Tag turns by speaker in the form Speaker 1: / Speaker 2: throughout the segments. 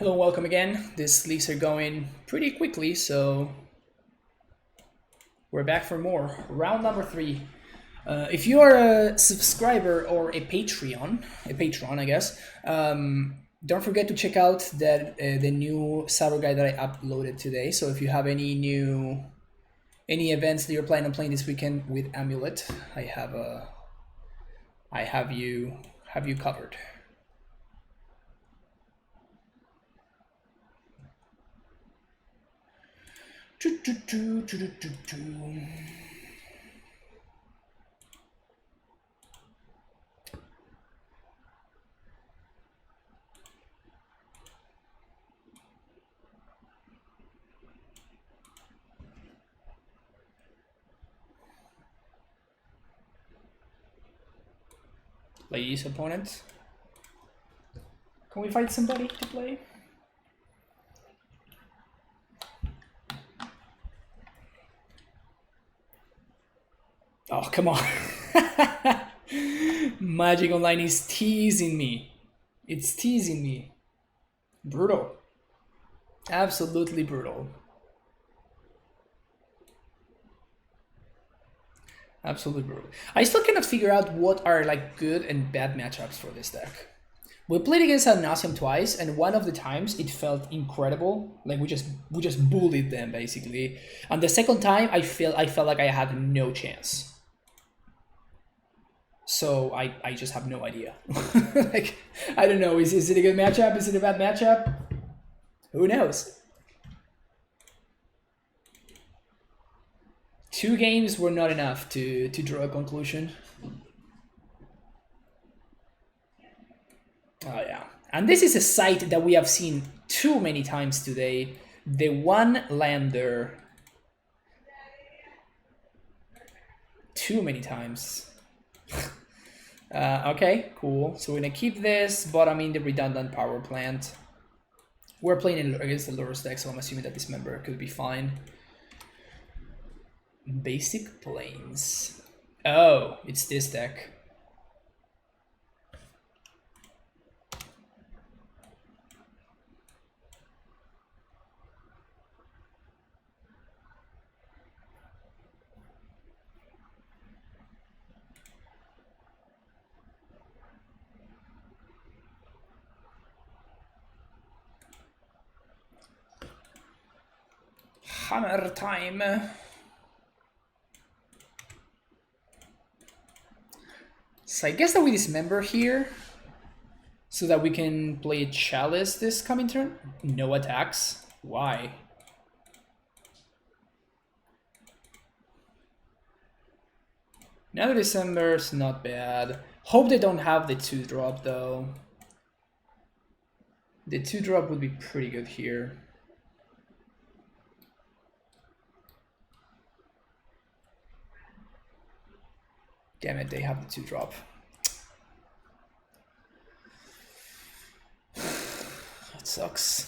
Speaker 1: Hello, welcome again. These leagues are going pretty quickly, so we're back for more. Round number 3. If you are a subscriber or a patron, I guess, don't forget to check out that the new Cyber guide that I uploaded today. So if you have any events that you're planning on playing this weekend with AmuLIT, I have you covered. Ladies, opponents, can we find somebody to play? Oh, come on. Magic Online is teasing me. It's teasing me. Brutal. Absolutely brutal. Absolutely brutal. I still cannot figure out what are like good and bad matchups for this deck. We played against Ad Nauseam twice, and one of the times it felt incredible. Like we just bullied them basically. And the second time I felt like I had no chance. So I just have no idea. Like I don't know. Is it a good matchup? Is it a bad matchup? Who knows? 2 games were not enough to draw a conclusion. Oh yeah. And this is a site that we have seen too many times today. The one lander. Too many times. Okay, cool. So we're gonna keep this, but I mean the redundant power plant. We're playing against the Lurrus deck, so I'm assuming that this member could be fine. Basic planes. Oh, it's this deck. Hammer time. So I guess that we dismember here so that we can play Chalice this coming turn. No attacks. Why? Another December's not bad. Hope they don't have the 2-drop though. The 2-drop would be pretty good here. Damn it, they have the 2-drop. That sucks.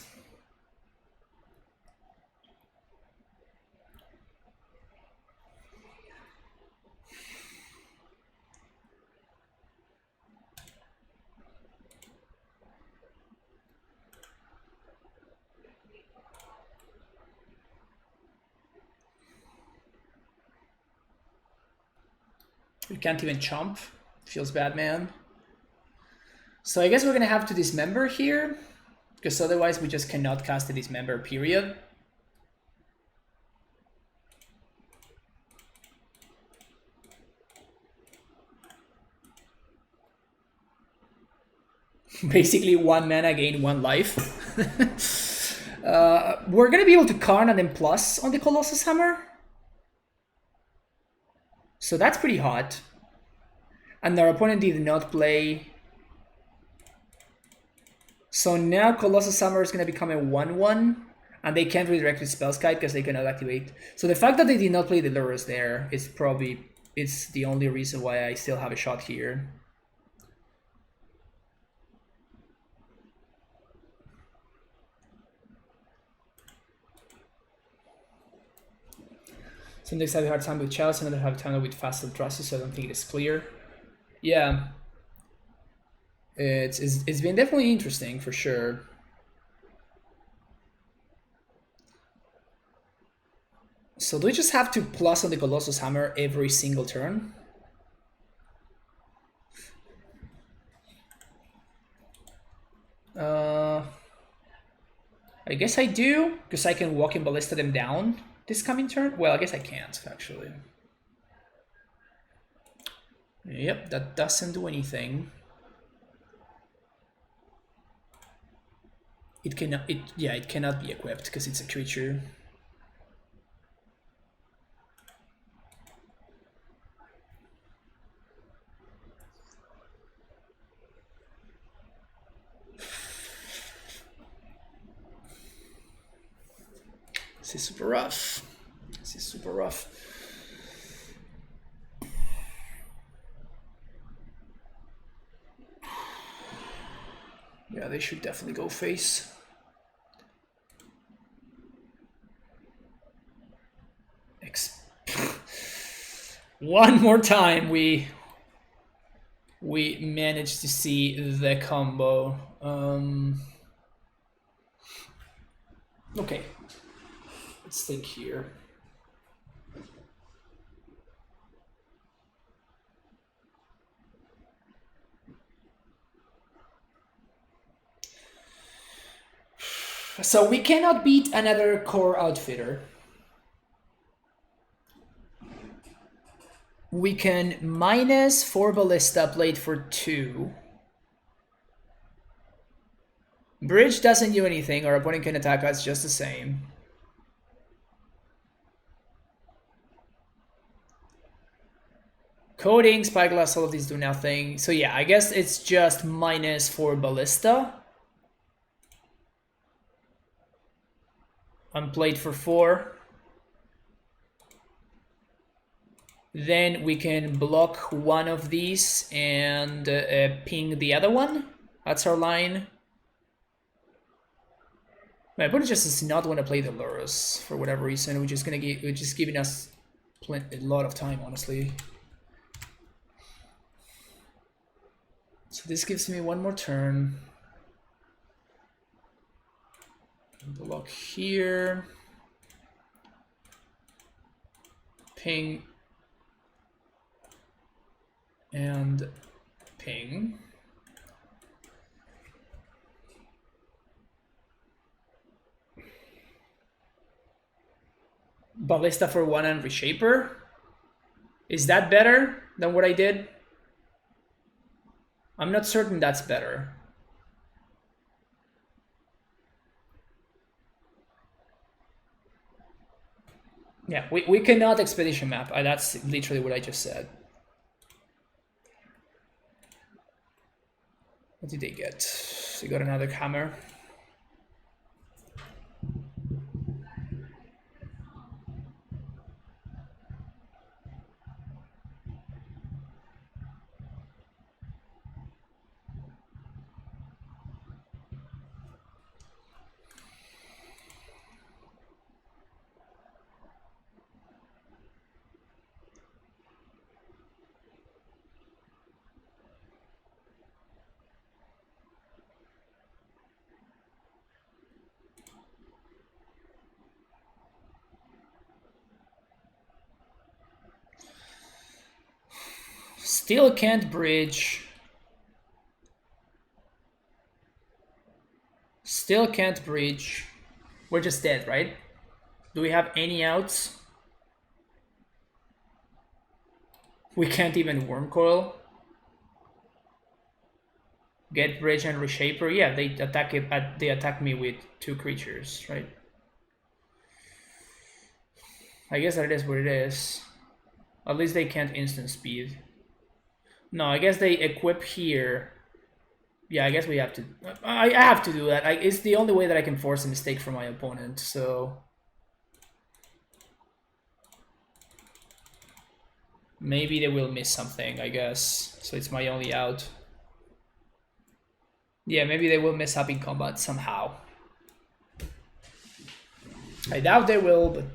Speaker 1: We can't even chomp. Feels bad, man. So I guess we're gonna have to dismember here, because otherwise we just cannot cast a dismember, period. Basically 1 mana gain 1 life. We're gonna be able to Karn and then plus on the Colossus Hammer. So that's pretty hot. And our opponent did not play. So now Colossus Hammer is going to become a 1/1. And they can't redirect with Spellskite because they cannot activate. So the fact that they did not play the Lurrus there is probably it's the only reason why I still have a shot here. Some decks have a hard time with Chalice, and others have a time with fast Eldrazi, so I don't think it's clear. Yeah. It's been definitely interesting for sure. So do we just have to plus on the Colossus Hammer every single turn? I guess I do, because I can Walking Ballista them down this coming turn. Well, I guess I can't, actually. Yep, that doesn't do anything. It cannot. It cannot be equipped because it's a creature. This is super rough. This is super rough. Yeah, they should definitely go face. One more time we managed to see the combo. Okay, let's think here. So we cannot beat another core outfitter. We can minus 4 ballista, played for 2. Bridge doesn't do anything, our opponent can attack us just the same. Coding, Spyglass, all of these do nothing. So yeah, I guess it's just minus 4 ballista. I'm played for 4. Then we can block one of these and ping the other one. That's our line. My opponent just does not want to play the Lurrus for whatever reason, which is giving us a lot of time, honestly. So this gives me one more turn. Block here. Ping. And ping. Ballista for 1 and Reshaper. Is that better than what I did? I'm not certain that's better. Yeah, we cannot Expedition map. That's literally what I just said. What did they get? They got another hammer. Still can't bridge. Still can't bridge. We're just dead, right? Do we have any outs? We can't even Worm Coil. Get bridge and Reshaper. Yeah, they attack it. They attack me with 2 creatures, right? I guess that is what it is. At least they can't instant speed. No, I guess they equip here. Yeah, I guess we have to. I have to do that. It's the only way that I can force a mistake from my opponent. So maybe they will miss something, I guess. So it's my only out. Yeah, maybe they will miss up in combat somehow. I doubt they will, but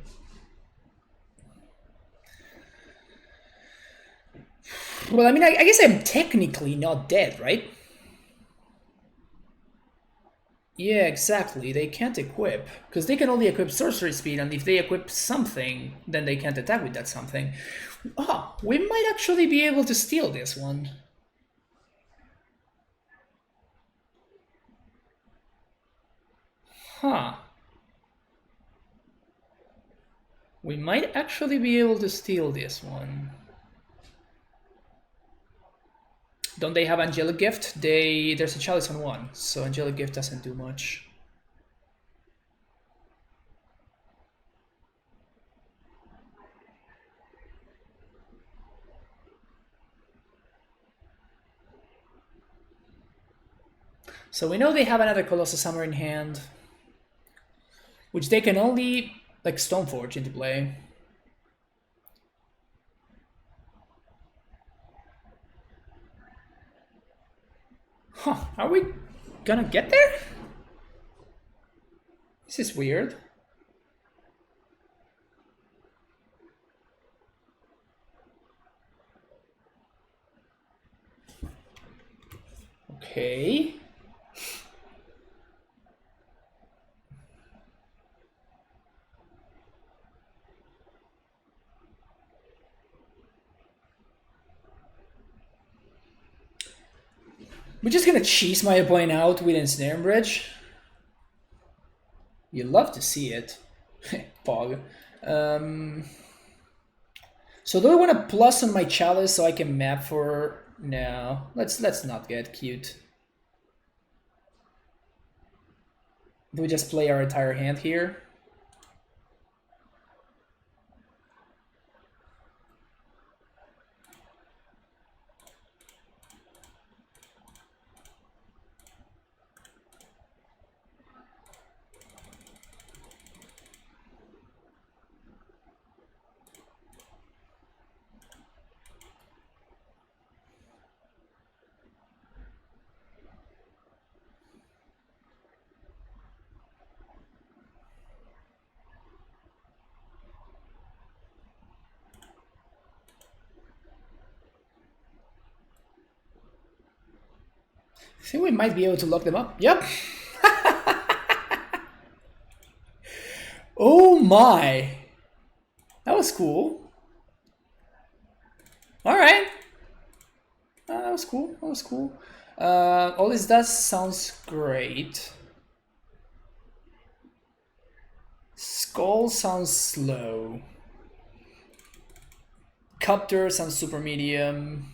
Speaker 1: well, I mean, I guess I'm technically not dead, right? Yeah, exactly. They can't equip because they can only equip sorcery speed, and if they equip something, then they can't attack with that something. Oh, we might actually be able to steal this one. Huh. We might actually be able to steal this one. Don't they have Angelic Gift? There's a Chalice on one, so Angelic Gift doesn't do much. So we know they have another Colossus Hammer in hand, which they can only like Stoneforge into play. Huh, are we gonna get there? This is weird. Okay. We're just gonna cheese my opponent out with Ensnare Bridge. You love to see it. Pog. So do I want to plus on my Chalice so I can map for... No, let's not get cute. Do we just play our entire hand here? I think we might be able to lock them up. Yep. Oh my. That was cool. Alright. That was cool. That was cool. All this does sounds great. Skull sounds slow. Copter sounds super medium.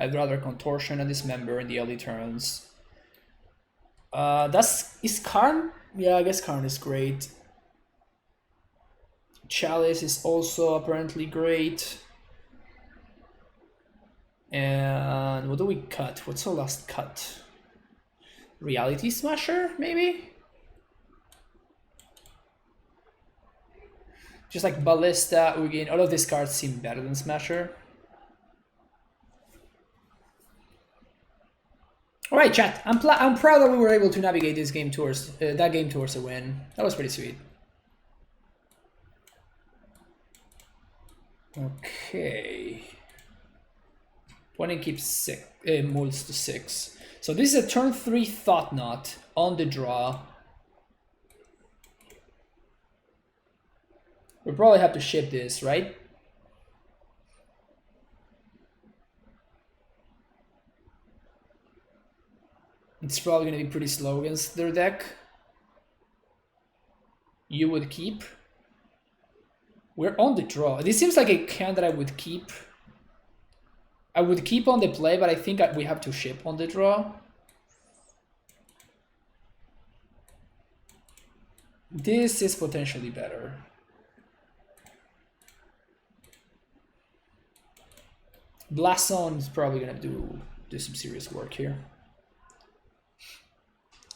Speaker 1: I'd rather Contortion and Dismember in the early turns. Is Karn? Yeah, I guess Karn is great. Chalice is also apparently great. And what do we cut? What's our last cut? Reality Smasher, maybe? Just like Ballista, Ugin, all of these cards seem better than Smasher. Alright, chat. I'm proud that we were able to navigate this game towards that game towards a win. That was pretty sweet. Okay. When it keeps six, molds to 6. So this is a turn 3 Thought Knot on the draw. We'll probably have to ship this, right? It's probably going to be pretty slow against their deck. You would keep. We're on the draw. This seems like a hand that I would keep. I would keep on the play, but I think we have to ship on the draw. This is potentially better. Blast Zone is probably going to do some serious work here.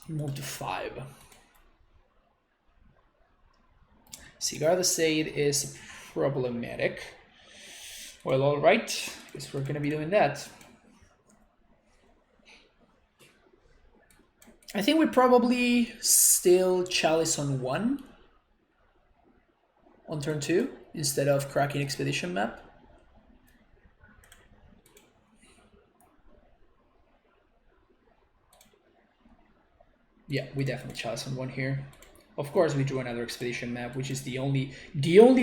Speaker 1: Move to 5. Cigar the Sade is problematic. Well, alright. Guess we're gonna be doing that. I think we probably still Chalice on 1 on turn 2 instead of cracking Expedition map. Yeah, we definitely chalice on one here. Of course, we drew another expedition map, which is the only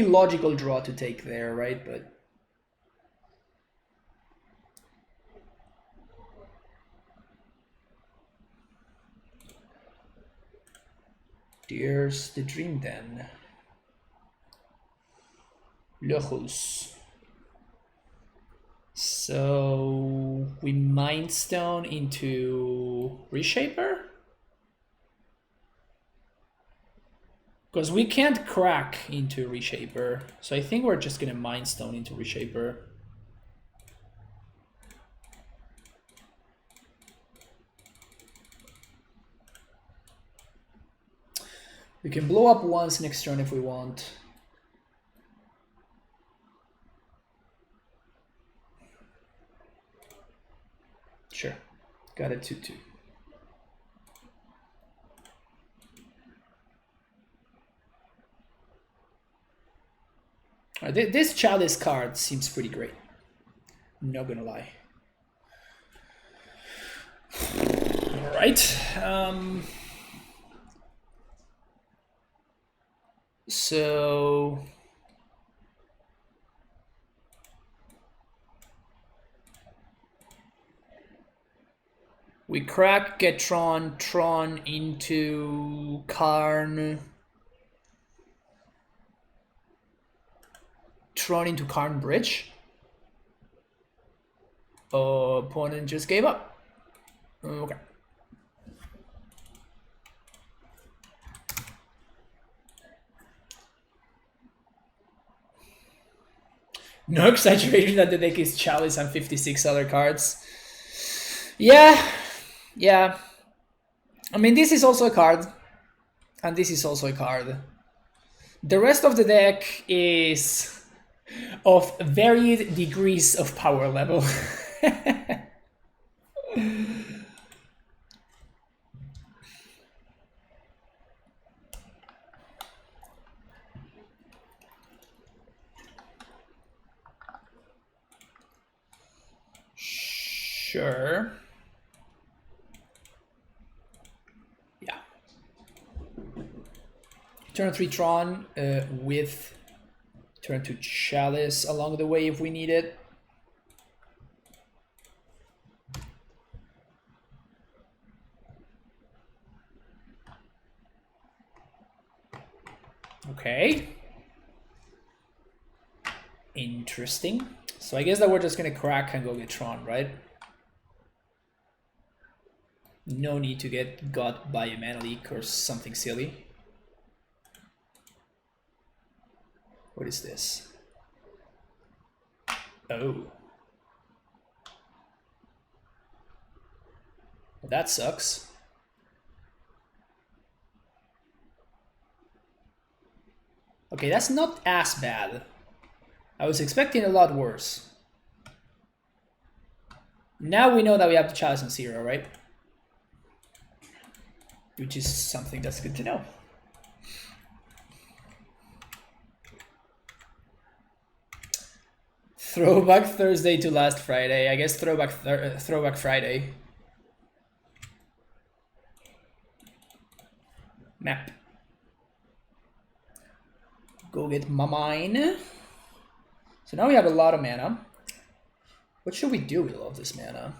Speaker 1: logical draw to take there, right? But there's the Dream Den. Lurrus. So we Mind Stone into Reshaper? Because we can't crack into Reshaper. So I think we're just gonna Mind Stone into Reshaper. We can blow up once next turn if we want. Sure, got a 2/2. This Chalice card seems pretty great. Not gonna lie. All right. So we crack, get Tron into Karn. Tron into Karn Bridge. Opponent just gave up. Okay. No exaggeration that the deck is Chalice and 56 other cards. Yeah. I mean, this is also a card. And this is also a card. The rest of the deck is of varied degrees of power level. Sure. Yeah. Turn 3 Tron with turn 2 Chalice along the way if we need it. Okay. Interesting. So I guess that we're just gonna crack and go get Tron, right? No need to get got by a mana leak or something silly. What is this? Oh. Well, that sucks. Okay, that's not as bad. I was expecting a lot worse. Now we know that we have the Chalice on 0, right? Which is something that's good to know. Throwback Thursday to last Friday. I guess throwback Friday. Map. Go get my mine. So now we have a lot of mana. What should we do with all of this mana?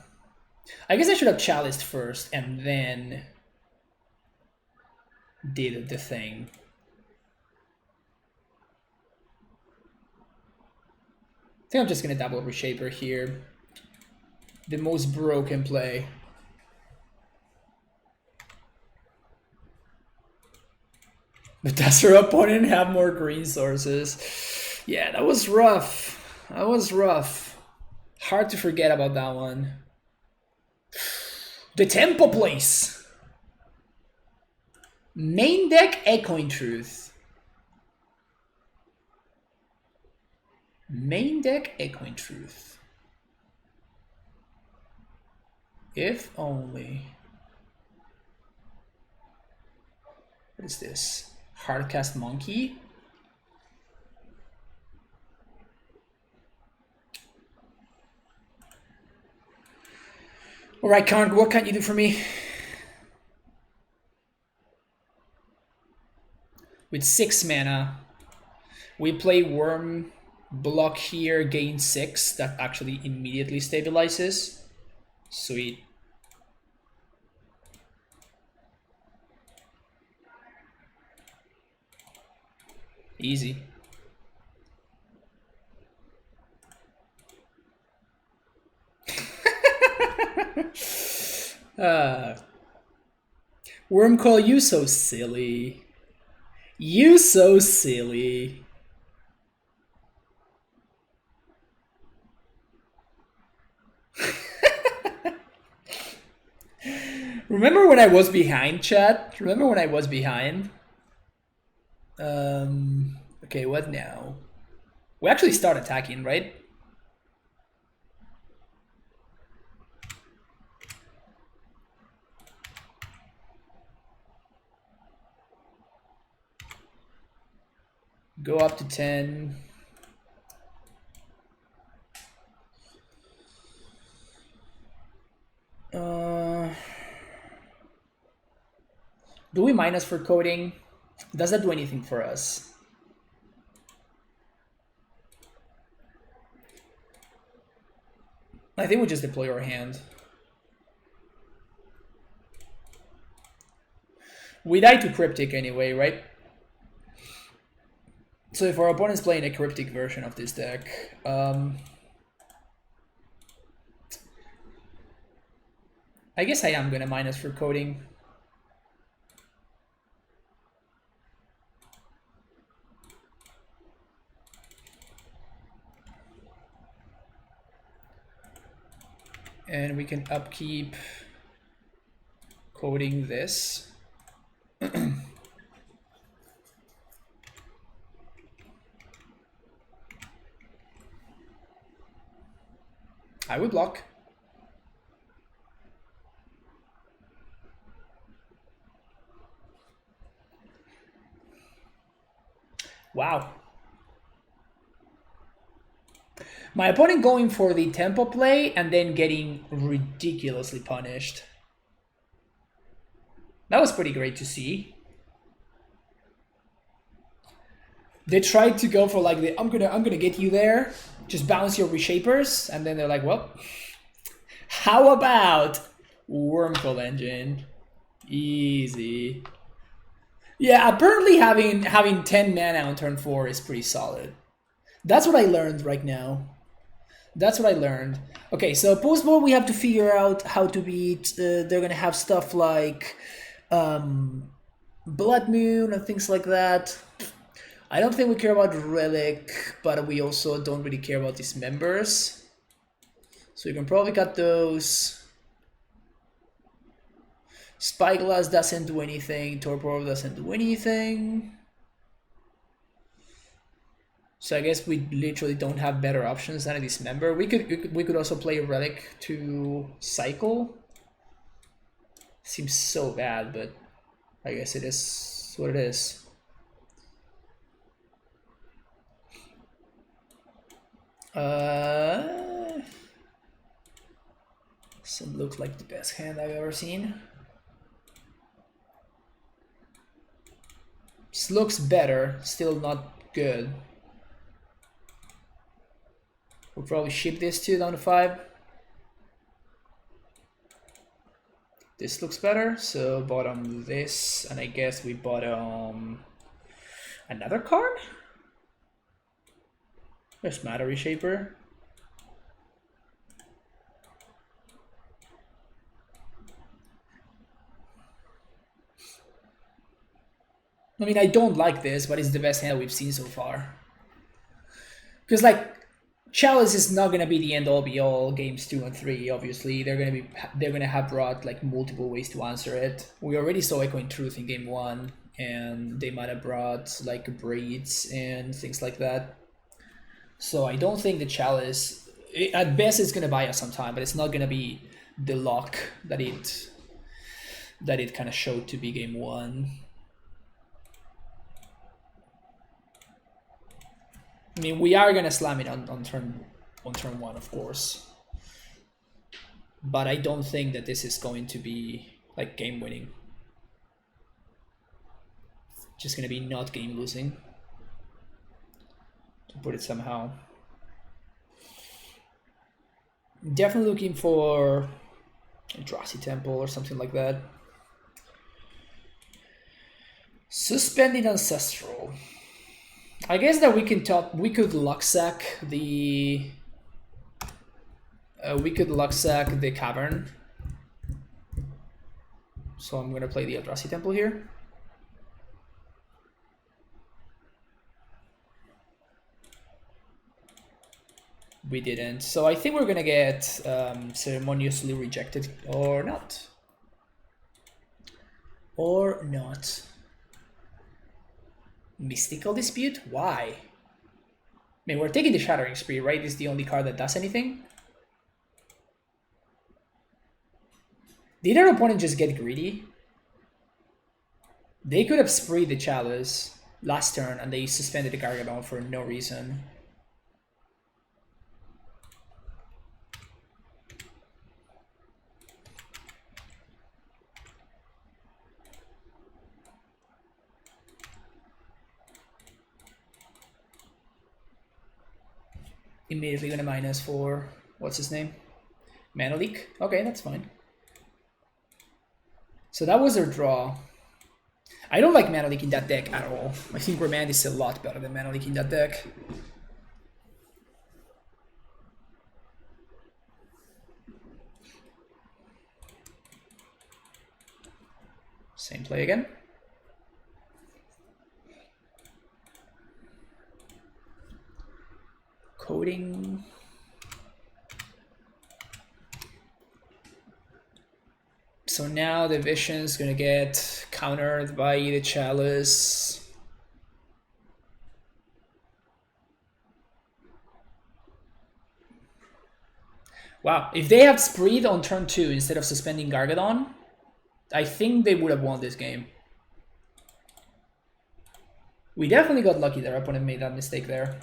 Speaker 1: I guess I should have Chaliced first and then did the thing. I think I'm just gonna double Reshaper here. The most broken play. But does her opponent have more green sources? Yeah, that was rough. That was rough. Hard to forget about that one. The Tempo Place. Main deck Echoing Truth. Main deck Echoing Truth. If only. What is this? Hardcast Monkey? Alright, Karn, what can you do for me? with 6 mana. We play Worm, block here, gain 6. That actually immediately stabilizes. Sweet. Easy. Worm call, you so silly. You so silly. Remember when I was behind, chat? Remember when I was behind? Okay, what now? We actually start attacking, right? Go up to 10. Do we minus for coding? Does that do anything for us? I think we just deploy our hand. We die to Cryptic anyway, right? So if our opponent's playing a Cryptic version of this deck, I guess I am gonna minus for coding. And we can upkeep coding this. I would block. Wow. My opponent going for the tempo play and then getting ridiculously punished. That was pretty great to see. They tried to go for like the I'm gonna get you there, just bounce your reshapers, and then they're like, well, how about Wormhole Engine? Easy. Yeah, apparently having 10 mana on turn 4 is pretty solid. That's what I learned right now. That's what I learned. Okay, so post-board we have to figure out how to beat. They're gonna have stuff like Blood Moon and things like that. I don't think we care about Relic, but we also don't really care about these members. So you can probably cut those. Spyglass doesn't do anything. Torpor doesn't do anything. So I guess we literally don't have better options than a Dismember. We could also play a Relic to cycle. Seems so bad, but I guess it is what it is. This looks like the best hand I've ever seen. This looks better, still not good. We'll probably ship this 2 down to 5. This looks better, so bottom this, and I guess we bottom another card? There's Matter Reshaper. I mean, I don't like this, but it's the best hand we've seen so far. Because, like, Chalice is not gonna be the end all be all games 2 and 3. Obviously, they're gonna have brought like multiple ways to answer it. We already saw Echoing Truth in game 1, and they might have brought like Braids and things like that. So I don't think the Chalice, at best, it's gonna buy us some time, but it's not gonna be the lock that it kind of showed to be game 1. I mean, we are gonna slam it on turn 1, of course, but I don't think that this is going to be like game winning. Just gonna be not game losing. To put it somehow. Definitely looking for Eldrazi Temple or something like that. Suspended Ancestral. I guess that we can talk. We could Luxac the. We could Luxac the Cavern. So I'm gonna play the Eldrazi Temple here. We didn't. So I think we're gonna get ceremoniously rejected or not. Or not. Mystical Dispute? Why? I mean, we're taking the Shattering Spree, right? This is the only card that does anything. Did our opponent just get greedy? They could have spreed the Chalice last turn and they suspended the Gargadon for no reason. Immediately gonna minus for what's his name? Mana Leak. Okay, that's fine. So that was their draw. I don't like Mana Leak in that deck at all. I think Remand is a lot better than Mana Leak in that deck. Same play again. Coding. So now the Vision's gonna get countered by the Chalice. Wow, if they had spreed on turn 2 instead of suspending Gargadon, I think they would have won this game. We definitely got lucky their opponent made that mistake there.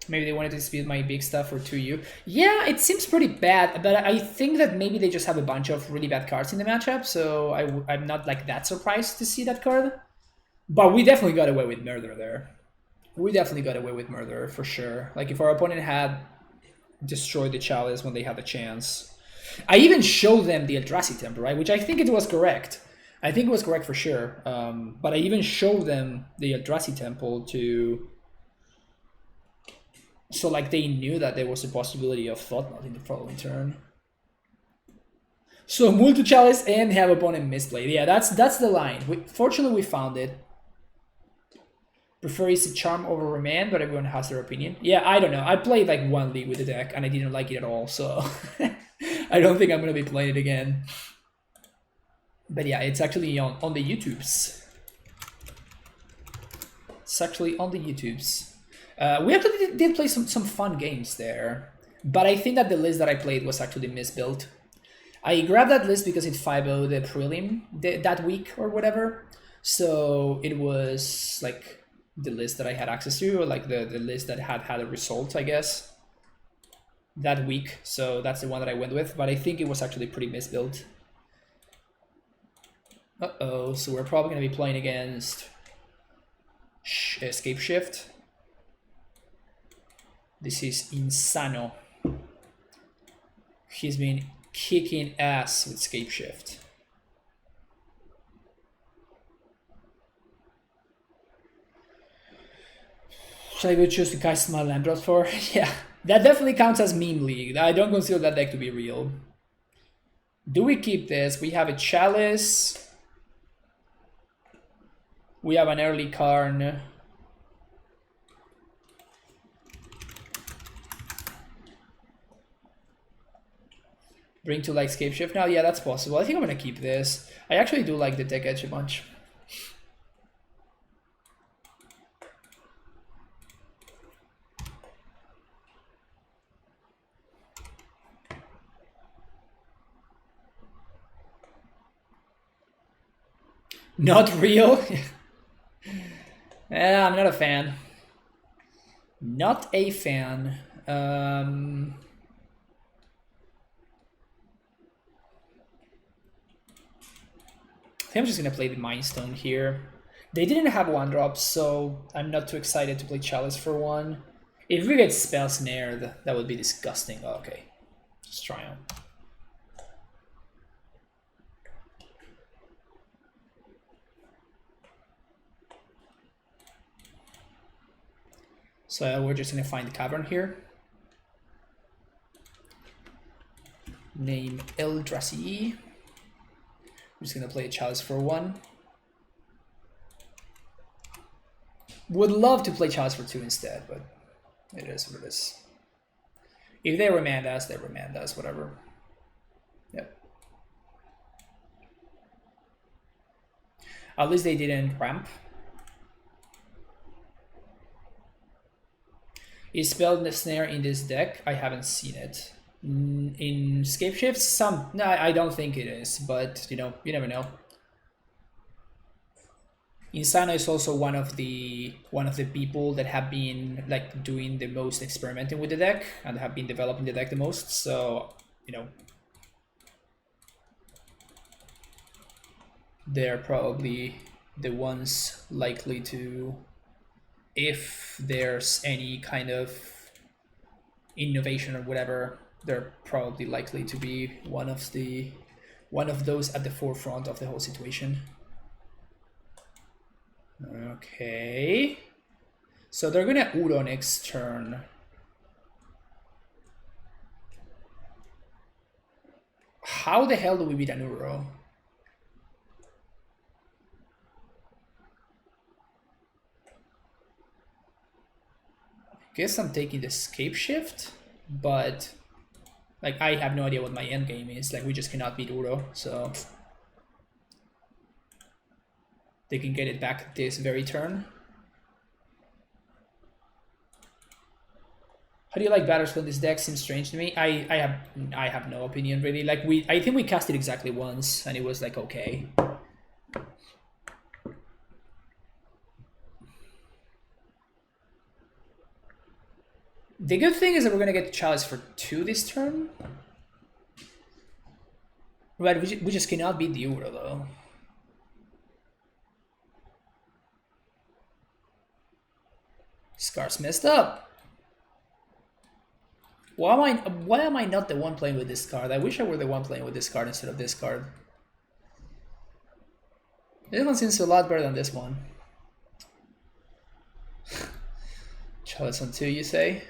Speaker 1: Maybe they wanted to dispute my big stuff for 2U. Yeah, it seems pretty bad, but I think that maybe they just have a bunch of really bad cards in the matchup, so I'm not like that surprised to see that card. But we definitely got away with Murder there. We definitely got away with Murder, for sure. Like, if our opponent had destroyed the Chalice when they had the chance. I even showed them the Eldrazi Temple, right? Which I think it was correct. I think it was correct for sure. But I even showed them the Eldrazi Temple to... So, like, they knew that there was a possibility of Thought-Knot in the following turn. So, multi-Chalice and have opponent misplay. Yeah, that's the line. Fortunately, we found it. Prefer Easy Charm over Remand, but everyone has their opinion. Yeah, I don't know. I played, like, one league with the deck, and I didn't like it at all, so... I don't think I'm going to be playing it again. But yeah, it's actually on the YouTubes. It's actually on the YouTubes. We actually did play some fun games there, but I think that the list that I played was actually misbuilt. I grabbed that list because it 5-0'd the prelim that week or whatever, so it was like the list that I had access to, or like the list that had a result, I guess, that week. So that's the one that I went with, but I think it was actually pretty misbuilt. Uh-oh, so we're probably going to be playing against Scapeshift. This is Insano. He's been kicking ass with Scapeshift. Should I go choose to cast my Lambrot for? Yeah, that definitely counts as meme league. I don't consider that deck to be real. Do we keep this? We have a Chalice. We have an early Karn. Bring to like Scapeshift now? Yeah, that's possible. I think I'm gonna keep this. I actually do like the deck edge a bunch. Not real? Yeah, I'm not a fan. Not a fan. think I'm just gonna play the Mind Stone here. They didn't have 1-drops, so I'm not too excited to play Chalice for 1. If we get Spell Snared, that would be disgusting. Oh, okay, just try on. So we're just gonna find the cavern here. Name Eldrazi. I'm just gonna play a Chalice for 1. Would love to play Chalice for 2 instead, but it is what it is. If they remand us, they remand us, whatever. Yep. At least they didn't ramp. Is Spell the Snare in this deck? I haven't seen it. In Scapeshift, no, I don't think it is, but you know, you never know. Insana is also one of the people that have been like doing the most experimenting with the deck and have been developing the deck the most. So you know, they're probably the ones likely to, if there's any kind of innovation or whatever, they're probably likely to be one of those at the forefront of the whole situation. Okay, so they're gonna Uro next turn. How the hell do we beat an Uro? Guess I'm taking the Scapeshift, but like I have no idea what my end game is. Like we just cannot beat Uro, so they can get it back this very turn. How do you like Batterskull in this deck? Seems strange to me. I have no opinion really. Like I think we cast it exactly once and it was like okay. The good thing is that we're gonna get Chalice for 2 this turn. Right, we just cannot beat the Uro though. Scar's messed up. Why am I not the one playing with this card? I wish I were the one playing with this card instead of this card. This one seems a lot better than this one. Chalice on 2, you say?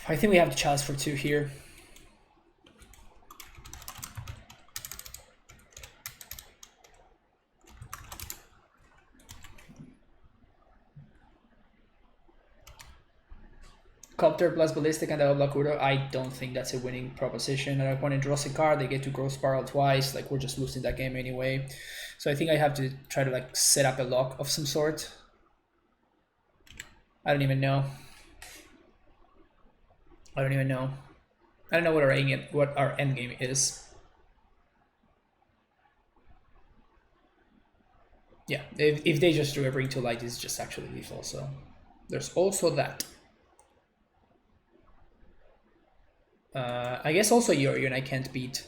Speaker 1: I think we have the Chalice for 2 here. Copter plus Ballistic and double block Uro. I don't think that's a winning proposition. Our opponent draws a card, they get to Growth Spiral twice. Like we're just losing that game anyway. So I think I have to try to like set up a lock of some sort. I don't even know. I don't know what our end game is. Yeah, if they just drew a Bring to Light, it's just actually lethal. So there's also that. I guess also Yorion I can't beat,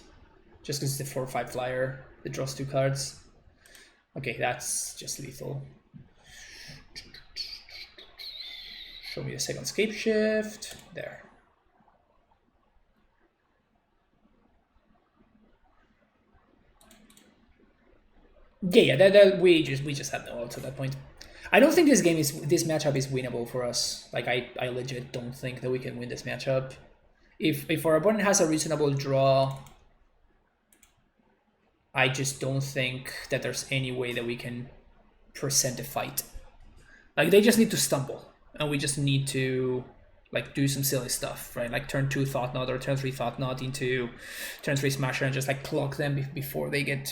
Speaker 1: just because it's a 4/5 flyer that draws 2 cards. Okay, that's just lethal. Show me the second Scapeshift. There. Yeah. We just have no ult at that point. I don't think this matchup is winnable for us. Like I legit don't think that we can win this matchup. If our opponent has a reasonable draw, I just don't think that there's any way that we can present a fight. Like they just need to stumble, and we just need to like do some silly stuff, right? Like turn 2 Thought Knot or turn 3 Thought Knot into turn 3 Smasher and just like clock them before they get back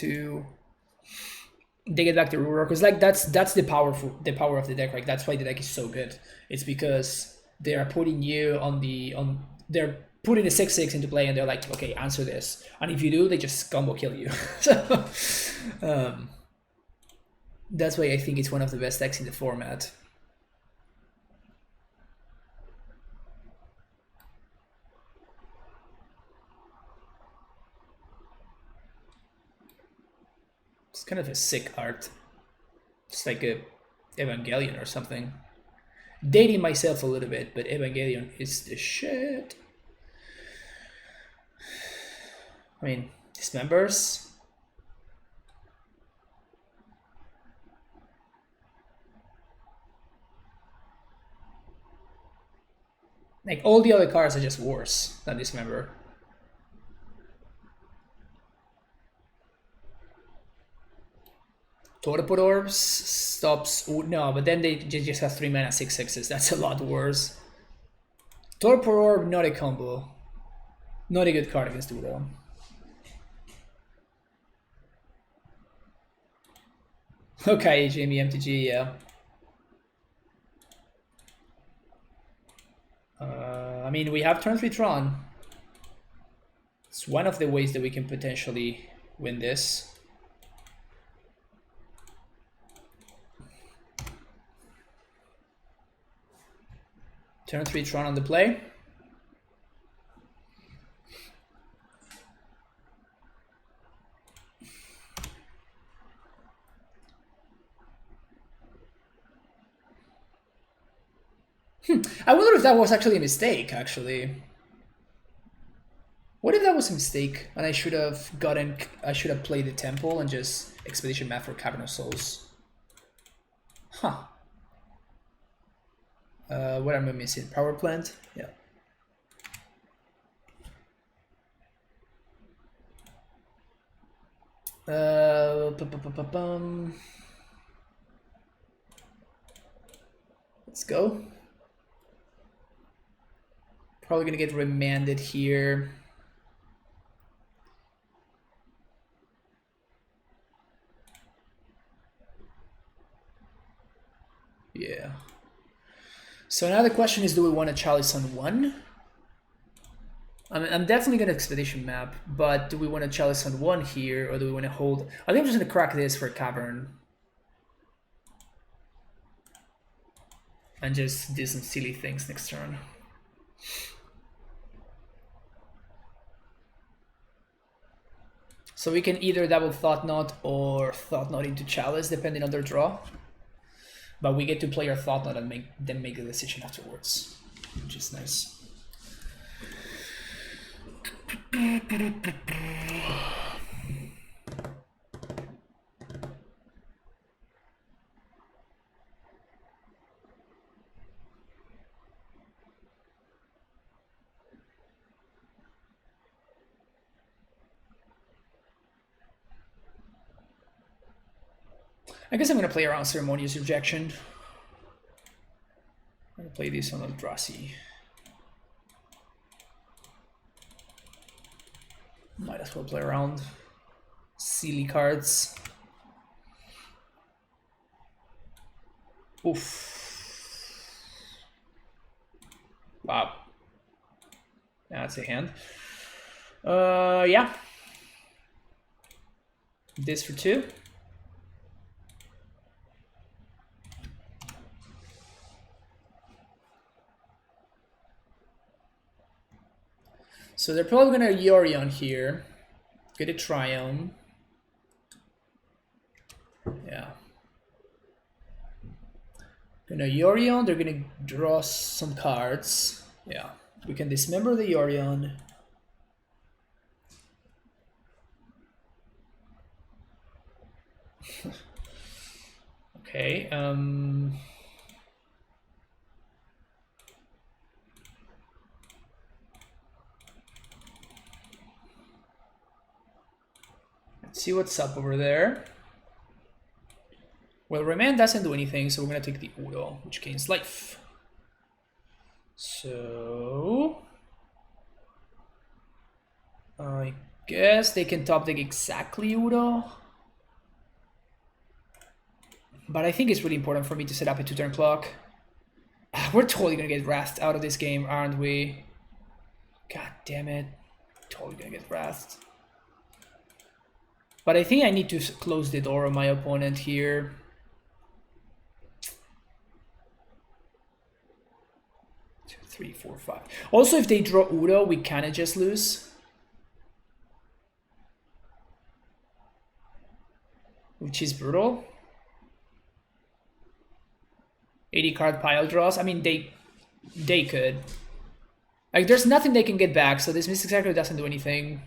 Speaker 1: to Uro. Because like that's the power of the deck, right? That's why the deck is so good. It's because they are putting you they're putting a 6/6 into play, and they're like, okay, answer this, and if you do, they just combo kill you. So that's why I think it's one of the best decks in the format. It's kind of a sick art. It's like a Evangelion or something. Dating myself a little bit, but Evangelion is the shit. I mean, dismembers. Like, all the other cards are just worse than dismember. Torpor Orbs stops. No, but then they just have 3 mana 6/6s. That's a lot worse. Torpor Orb, not a combo. Not a good card against Udo. Okay, Jamie MTG, yeah. I mean, we have turn 3 Tron. It's one of the ways that we can potentially win this. Turn 3 Tron on the play. I wonder if that was actually a mistake, actually. What if that was a mistake and I should have played the Temple and just Expedition Map for Cavern of Souls? Huh. What am I missing? Power Plant? Yeah. Let's go. Probably gonna get remanded here. Yeah. So now the question is, do we want a Chalice on 1? I'm definitely gonna Expedition Map, but do we want a Chalice on 1 here, or do we want to hold? I think I'm just gonna crack this for Cavern. And just do some silly things next turn. So we can either double Thought Knot or Thought Knot into Chalice, depending on their draw. But we get to play our Thought Knot and make the decision afterwards, which is nice. I guess I'm going to play around Ceremonious Rejection. I'm going to play this on Eldrazi. Might as well play around silly cards. Oof. Wow. That's a hand. Yeah. This for 2. So they're probably gonna Yorion here, get a Triumph. Yeah. Gonna Yorion, they're gonna draw some cards. Yeah, we can dismember the Yorion. Okay, let's see what's up over there. Well, Remand doesn't do anything, so we're gonna take the Udo, which gains life. So I guess they can top deck exactly Udo. But I think it's really important for me to set up a 2-turn clock. We're totally gonna get wrathed out of this game, aren't we? God damn it. Totally gonna get wrathed. But I think I need to close the door on my opponent here. Two, three, four, five. Also, if they draw Udo, we kinda just lose. Which is brutal. 80 card pile draws. I mean, they could. Like, there's nothing they can get back, so this Mystic Circle doesn't do anything.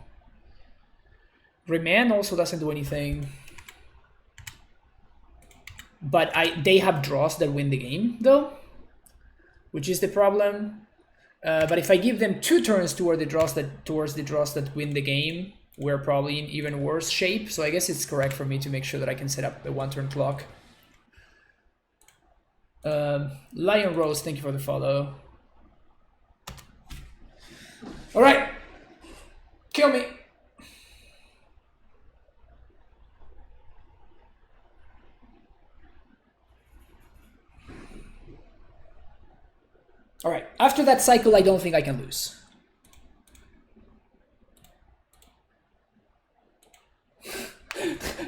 Speaker 1: Remand also doesn't do anything. But they have draws that win the game, though, which is the problem. But if I give them 2 turns towards the draws that win the game, we're probably in even worse shape. So I guess it's correct for me to make sure that I can set up a 1-turn clock. Lion Rose, thank you for the follow. All right, kill me. All right, after that cycle, I don't think I can lose.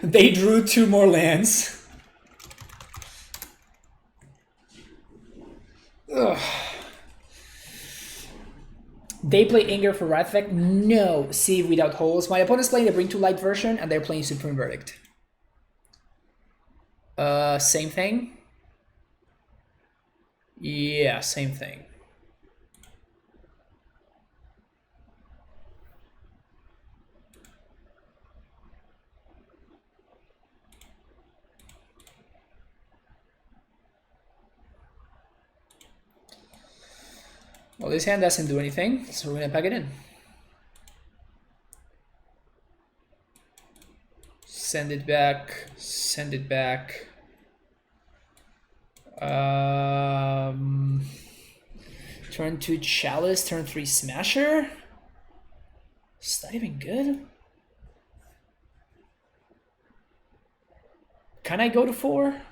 Speaker 1: They drew 2 more lands. Ugh. They play Anger for Wrath effect? No, Sieve without holes. My opponent's playing the Bring to Light version, and they're playing Supreme Verdict. Same thing? Yeah, same thing. Well, this hand doesn't do anything, so we're gonna pack it in. Send it back, send it back. Turn 2 Chalice, turn 3 Smasher. Is that even good? Can I go to 4?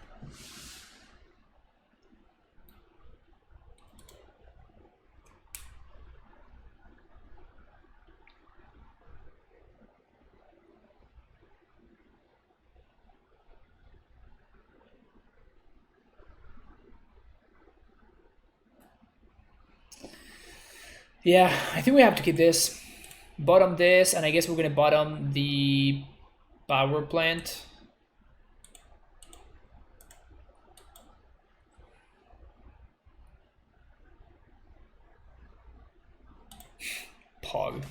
Speaker 1: Yeah, I think we have to keep this. Bottom this, and I guess we're gonna bottom the power plant. Pog.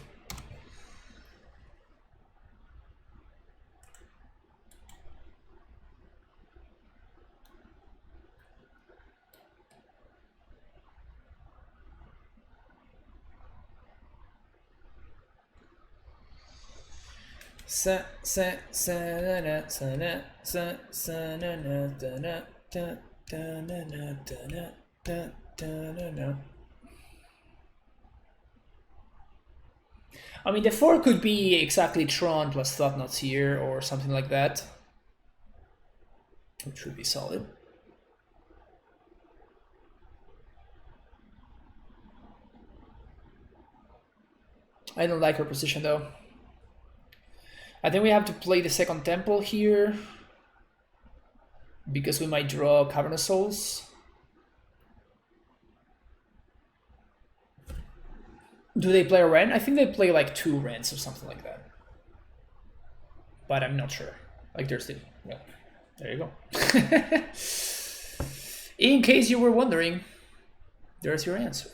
Speaker 1: I mean, the 4 could be exactly Tron plus Thought-Knots here or something like that, which would be solid. I don't like her position though. I think we have to play the second temple here because we might draw Cavernous Souls. Do they play a Wren? I think they play like 2 Wrens or something like that. But I'm not sure. Like there's the... Well, there you go. In case you were wondering, there's your answer.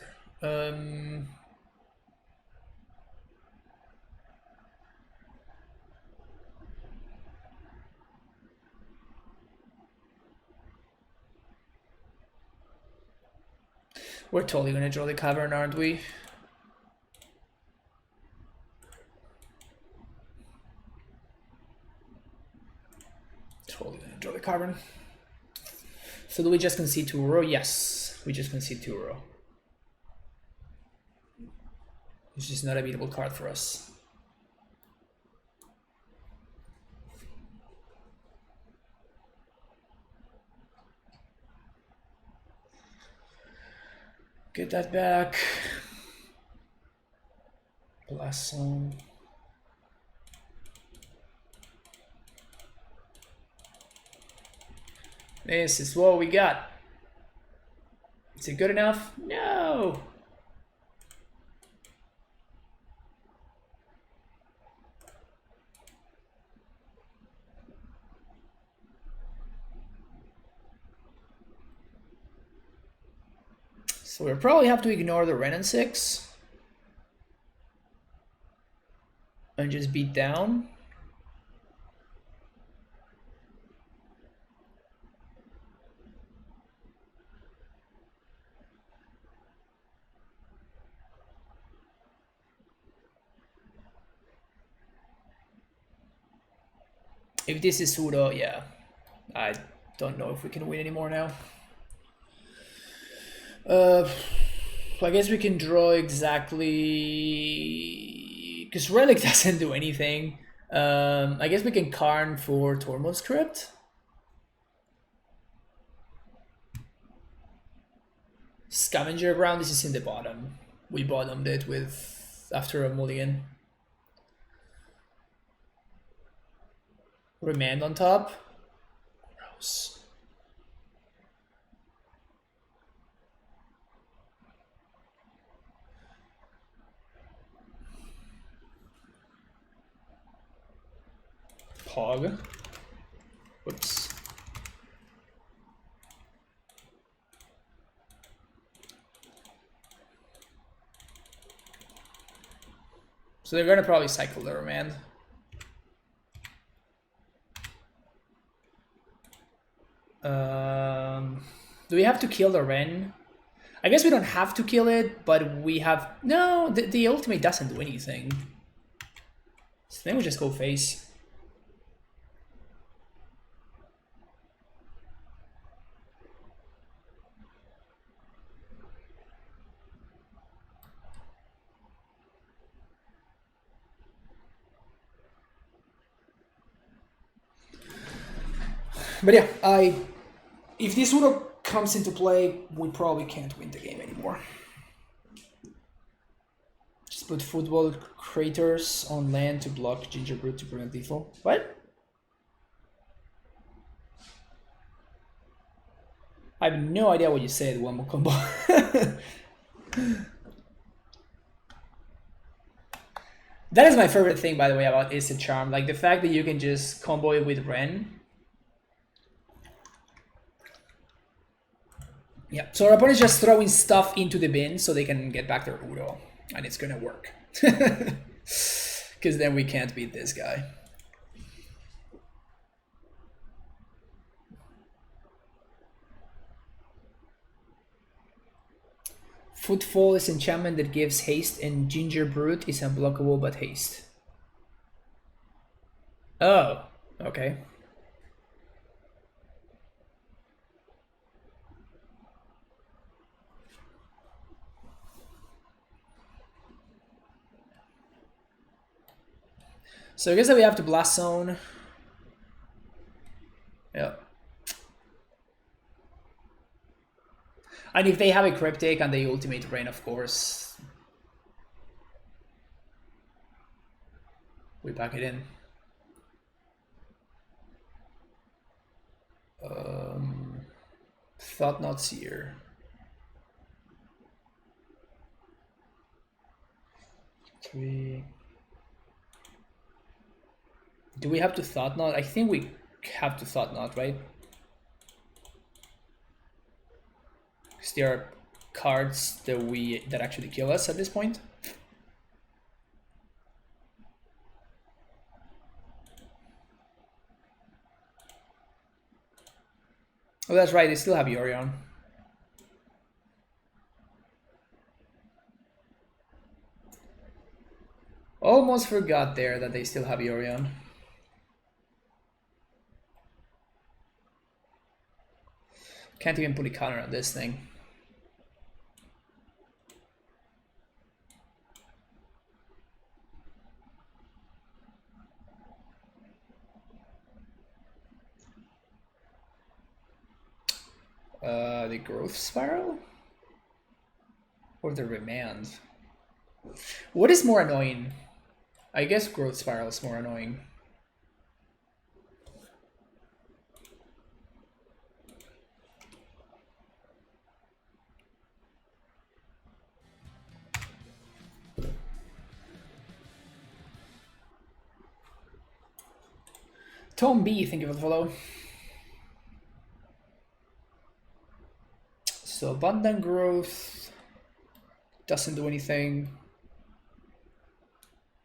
Speaker 1: We're totally gonna draw the Cavern, aren't we? Totally gonna draw the Cavern. So do we just concede to Uro? Yes, we just concede to Uro. Which is not a beatable card for us. Get that back. Blast Zone. This is what we got. Is it good enough? No. So we'll probably have to ignore the Ren and 6 and just beat down. If this is pseudo, yeah. I don't know if we can win anymore now. I guess we can draw exactly... Because Relic doesn't do anything. I guess we can Karn for Tormod's Crypt. Scavenger Ground, this is in the bottom. We bottomed it with after a mulligan. Remand on top. Gross. Pog. Whoops. So they're gonna probably cycle the remand. Do we have to kill the Ren? I guess we don't have to kill it, but we have... No, the ultimate doesn't do anything. So then we just go face. But yeah, if this would have comes into play, we probably can't win the game anymore. Just put football craters on land to block Gingerbread to prevent lethal. What? I have no idea what you said, one more combo. That is my favorite thing, by the way, about Acid Charm. Like the fact that you can just combo it with Ren. Yeah, so our opponent is just throwing stuff into the bin so they can get back their Udo. And it's gonna work. Because then we can't beat this guy. Footfall is enchantment that gives haste, and Ginger Brute is unblockable but haste. Oh, okay. So I guess that we have to Blast Zone. Yeah. And if they have a Cryptic and they ultimate Rain, of course, we pack it in. Thought Not Seer. Three. Do we have to Thought Knot? I think we have to Thought Knot, right? Because there are cards that actually kill us at this point. Oh, that's right, they still have Yorion. Almost forgot there that they still have Yorion. Can't even put a counter on this thing. The Growth Spiral? Or the remand. What is more annoying? I guess growth spiral is more annoying. Tom B, thank you for the follow. So abundant growth doesn't do anything.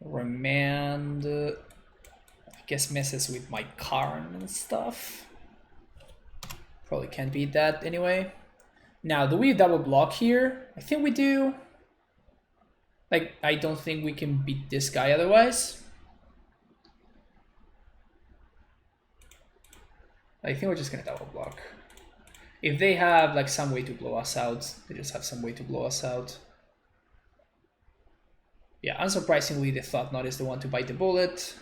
Speaker 1: Remand, I guess messes with my Karn and stuff. Probably can't beat that anyway. Now, do we double block here? I think we do. Like, I don't think we can beat this guy otherwise. I think we're just gonna double block. If they have like some way to blow us out, they just have some way to blow us out. Yeah, unsurprisingly, the Thought Knot is the one to bite the bullet.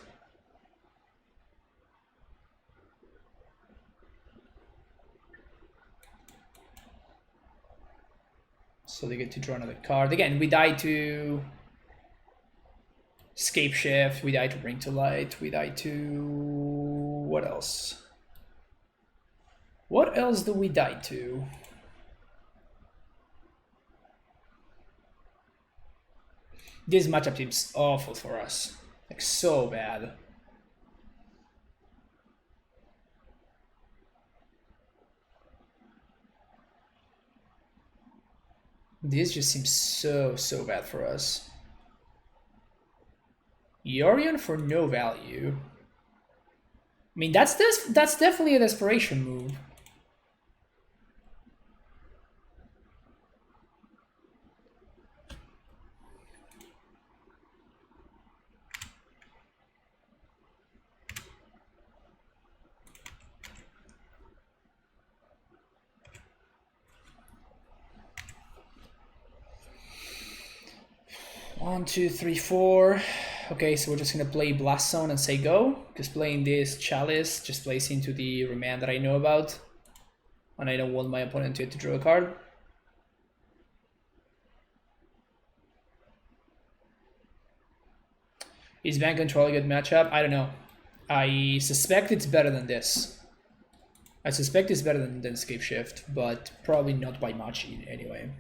Speaker 1: So they get to draw another card. Again, we die to Scapeshift, we die to Bring to Light, we die to... what else? What else do we die to? This matchup seems awful for us. Like, so bad. This just seems so bad for us. Yorion for no value. I mean, that's definitely a desperation move. One, two, three, four. Okay, so we're just gonna play Blast Zone and say go. Because playing this Chalice just plays into the remand that I know about. And I don't want my opponent to draw a card. Is Van Control a good matchup? I don't know. I suspect it's better than this. I suspect it's better than Scapeshift, but probably not by much anyway.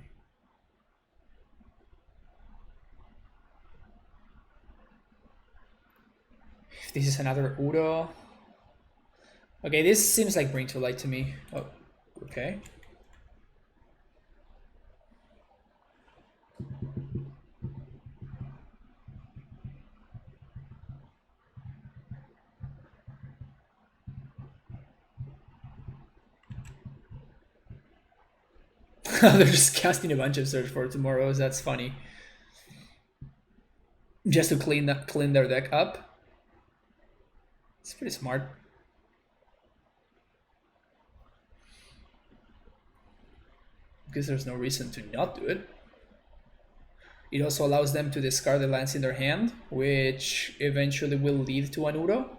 Speaker 1: This is another Udo. Okay, this seems like Bring to Light to me. Oh, okay. They're just casting a bunch of Search for Tomorrows. That's funny. Just to clean their deck up. It's pretty smart. Because there's no reason to not do it. It also allows them to discard the lands in their hand, which eventually will lead to an Udo.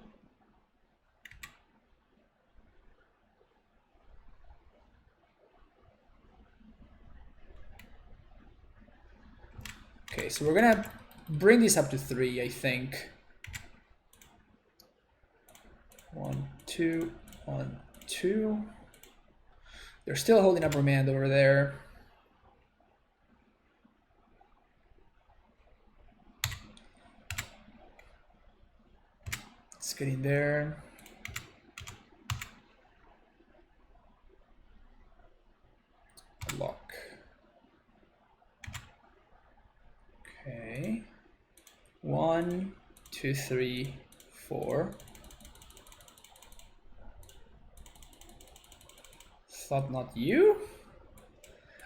Speaker 1: Okay, so we're gonna bring this up to 3, I think. 1, 2, 1, 2. They're still holding up remand over there. Let's get in there. Lock. Okay. 1, 2, 3, 4. Thought not you.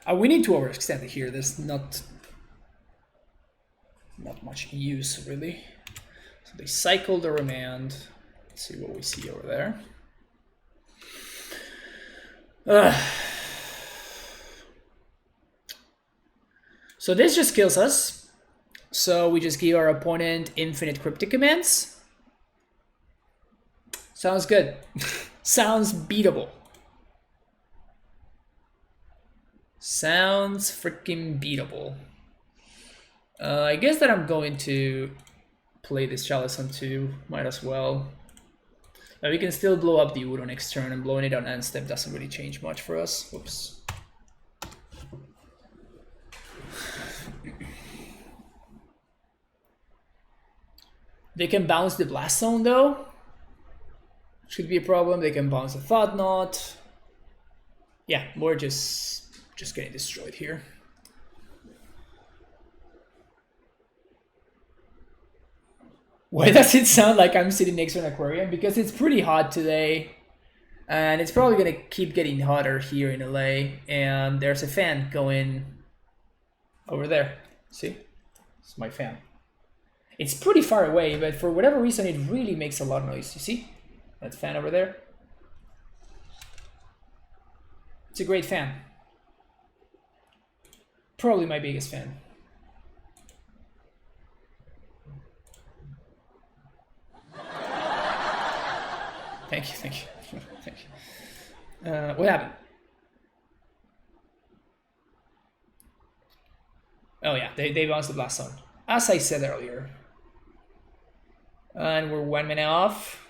Speaker 1: We need to overextend it here. There's not much use really. So they cycle the remand. Let's see what we see over there. So this just kills us. So we just give our opponent infinite cryptic commands. Sounds good. Sounds beatable. Sounds freaking beatable. I guess that I'm going to play this Chalice on 2. Might as well. But we can still blow up the Udo next turn, and blowing it on end step doesn't really change much for us. Whoops. They can bounce the Blast Zone though. Should be a problem. They can bounce the Thought Knot. Yeah, we're just getting destroyed here. Why does it sound like I'm sitting next to an aquarium? Because it's pretty hot today. And it's probably going to keep getting hotter here in LA. And there's a fan going over there. See? It's my fan. It's pretty far away, but for whatever reason, it really makes a lot of noise. You see? That fan over there? It's a great fan. Probably my biggest fan. Thank you, thank you, thank you. What happened? Oh yeah, they bounced the Blast Zone, as I said earlier. And we're 1 minute off.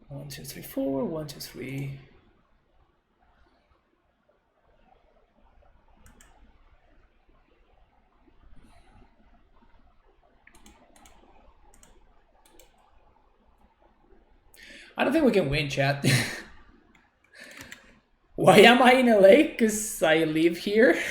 Speaker 1: One, two, three, four. 1, 2, 3. I don't think we can win, chat. Why am I in LA? Because I live here.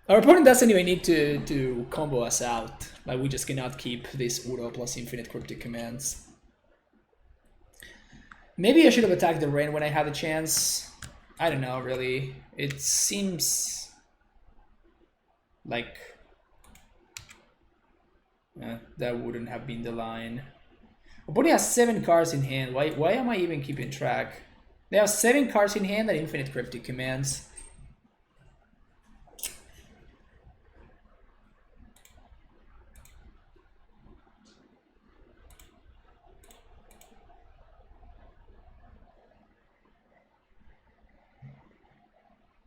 Speaker 1: Our opponent doesn't even need to combo us out. Like, we just cannot keep this Udo plus infinite cryptic commands. Maybe I should have attacked the rain when I had the chance. I don't know, really. It seems like that wouldn't have been the line. Opponent has 7 cards in hand. Why am I even keeping track? They have 7 cards in hand and infinite cryptic commands.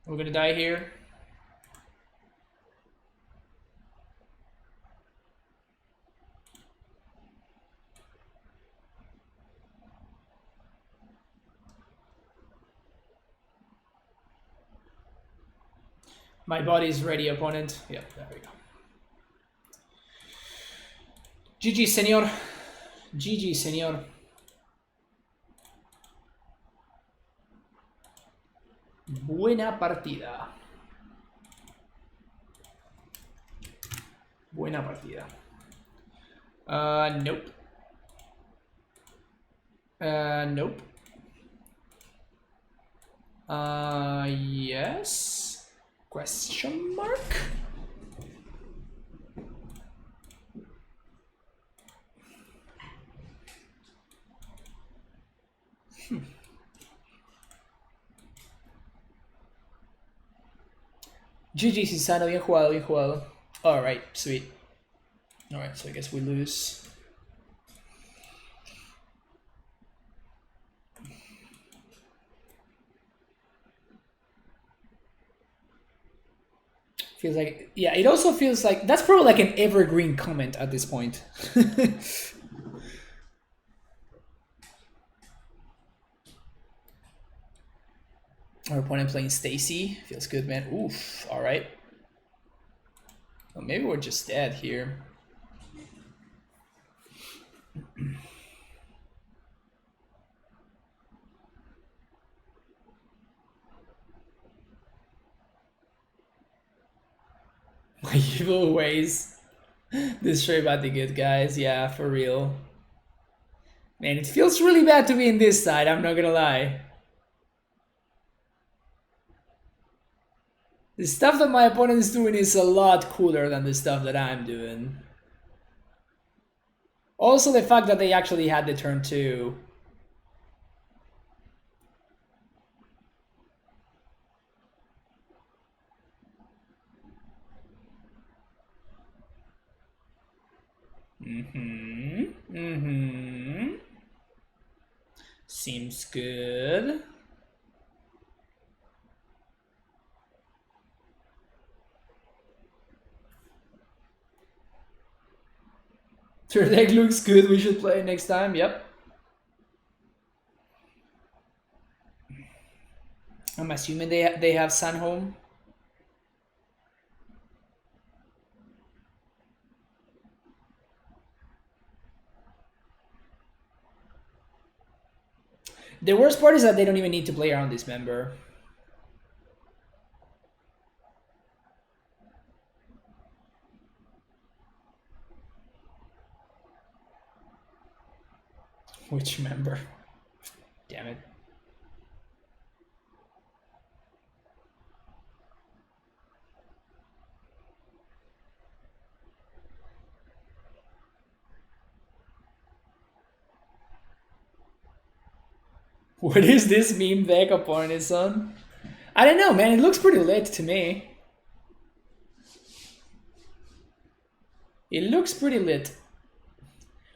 Speaker 1: We're gonna die here. My body is ready, opponent. Yeah, there we go. GG, senor. GG, senor. Buena partida. Buena partida. Nope. Nope. Yes? Question mark? GG, Cisano, bien jugado, bien jugado. Alright, sweet. Alright, so I guess we lose. Feels like, yeah, it also feels like, that's probably like an evergreen comment at this point. Our opponent playing Stacy. Feels good, man. Oof, alright. Well, maybe we're just dead here. My evil ways destroy bad the good guys. Yeah, for real. Man, it feels really bad to be in this side, I'm not gonna lie. The stuff that my opponent is doing is a lot cooler than the stuff that I'm doing. Also, the fact that they actually had the turn 2 Seems good. Their deck looks good. We should play next time. Yep. I'm assuming they have Sunhome. The worst part is that they don't even need to play around this member. Which member? Damn it. What is this meme deck upon his son? I don't know, man. It looks pretty lit to me. It looks pretty lit.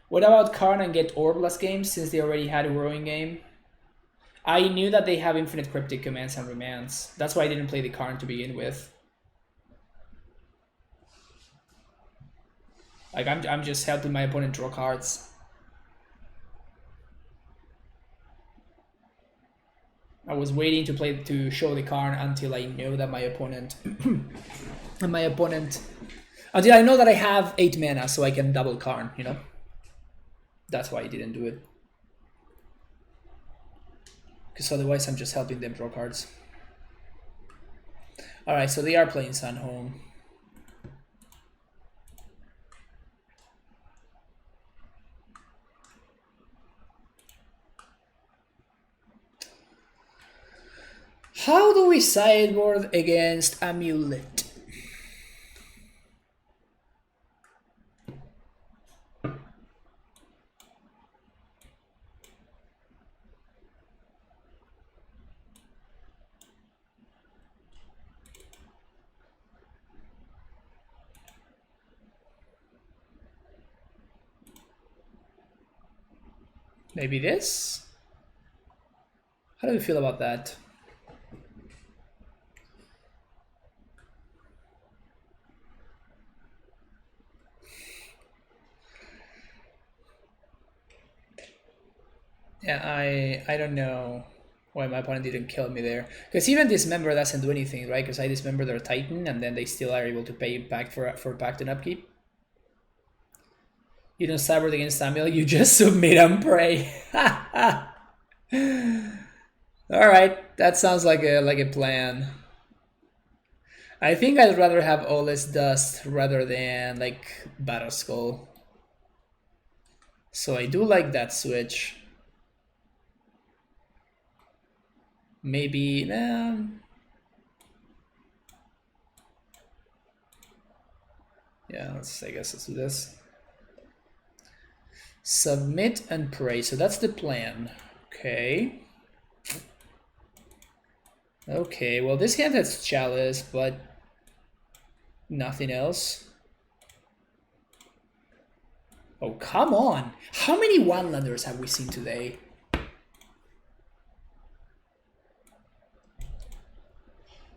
Speaker 1: What about Karn and get Orb last game since they already had a Rowing game? I knew that they have infinite cryptic commands and remands. That's why I didn't play the Karn to begin with. Like I'm just helping my opponent draw cards. I was waiting to show the Karn until I know that my opponent until I know that I have 8 mana so I can double Karn, you know? That's why I didn't do it. Because otherwise I'm just helping them draw cards. Alright, so they are playing Sunhome. How do we sideboard against AmuLIT? Maybe this? How do you feel about that? Yeah, I don't know why my opponent didn't kill me there. Because even this member doesn't do anything, right? Because I dismember their Titan and then they still are able to pay back for Pact and Upkeep. You don't cyber against Samuel, you just submit and pray. Alright, that sounds like a plan. I think I'd rather have Ola's Dust rather than like Battle Skull. So I do like that switch. Maybe I guess let's do this. Submit and pray. So that's the plan. Okay. Okay, well this hand has Chalice, but nothing else. Oh, come on. How many one-landers have we seen today?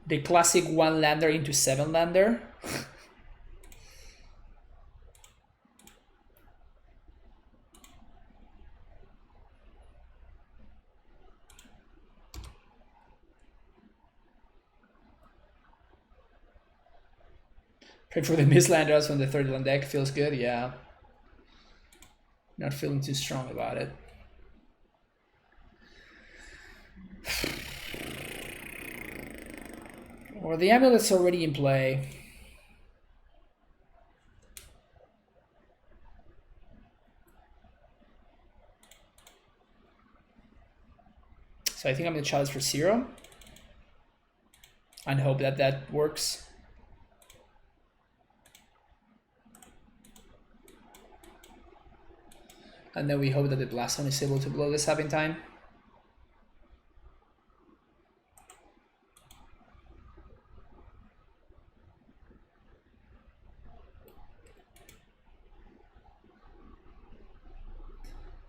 Speaker 1: The classic one-lander into seven-lander. Pray for the mislanders on the third land deck. Feels good, yeah. Not feeling too strong about it. Or the amulet's already in play. So I think I'm going to challenge for 0. And hope that that works. And then we hope that the Blast Zone is able to blow this up in time.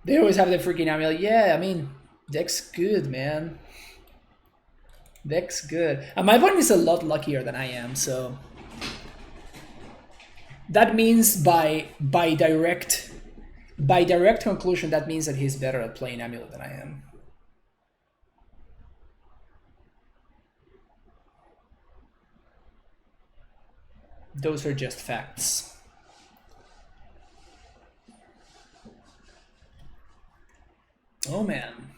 Speaker 1: They always have the freaking AmuLIT. Yeah, I mean, deck's good, man. Deck's good. And my opponent is a lot luckier than I am, so that means by direct conclusion, that means that he's better at playing AmuLIT than I am. Those are just facts. Oh man.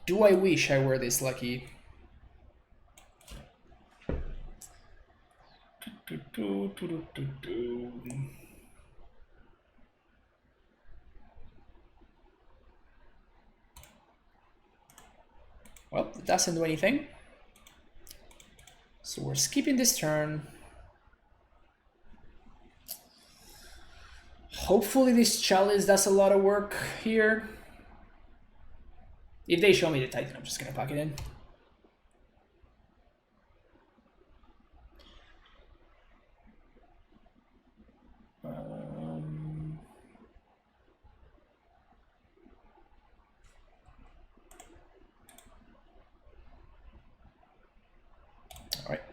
Speaker 1: Do I wish I were this lucky? Well, it doesn't do anything. So we're skipping this turn. Hopefully this chalice does a lot of work here. If they show me the Titan, I'm just gonna pack it in. All right.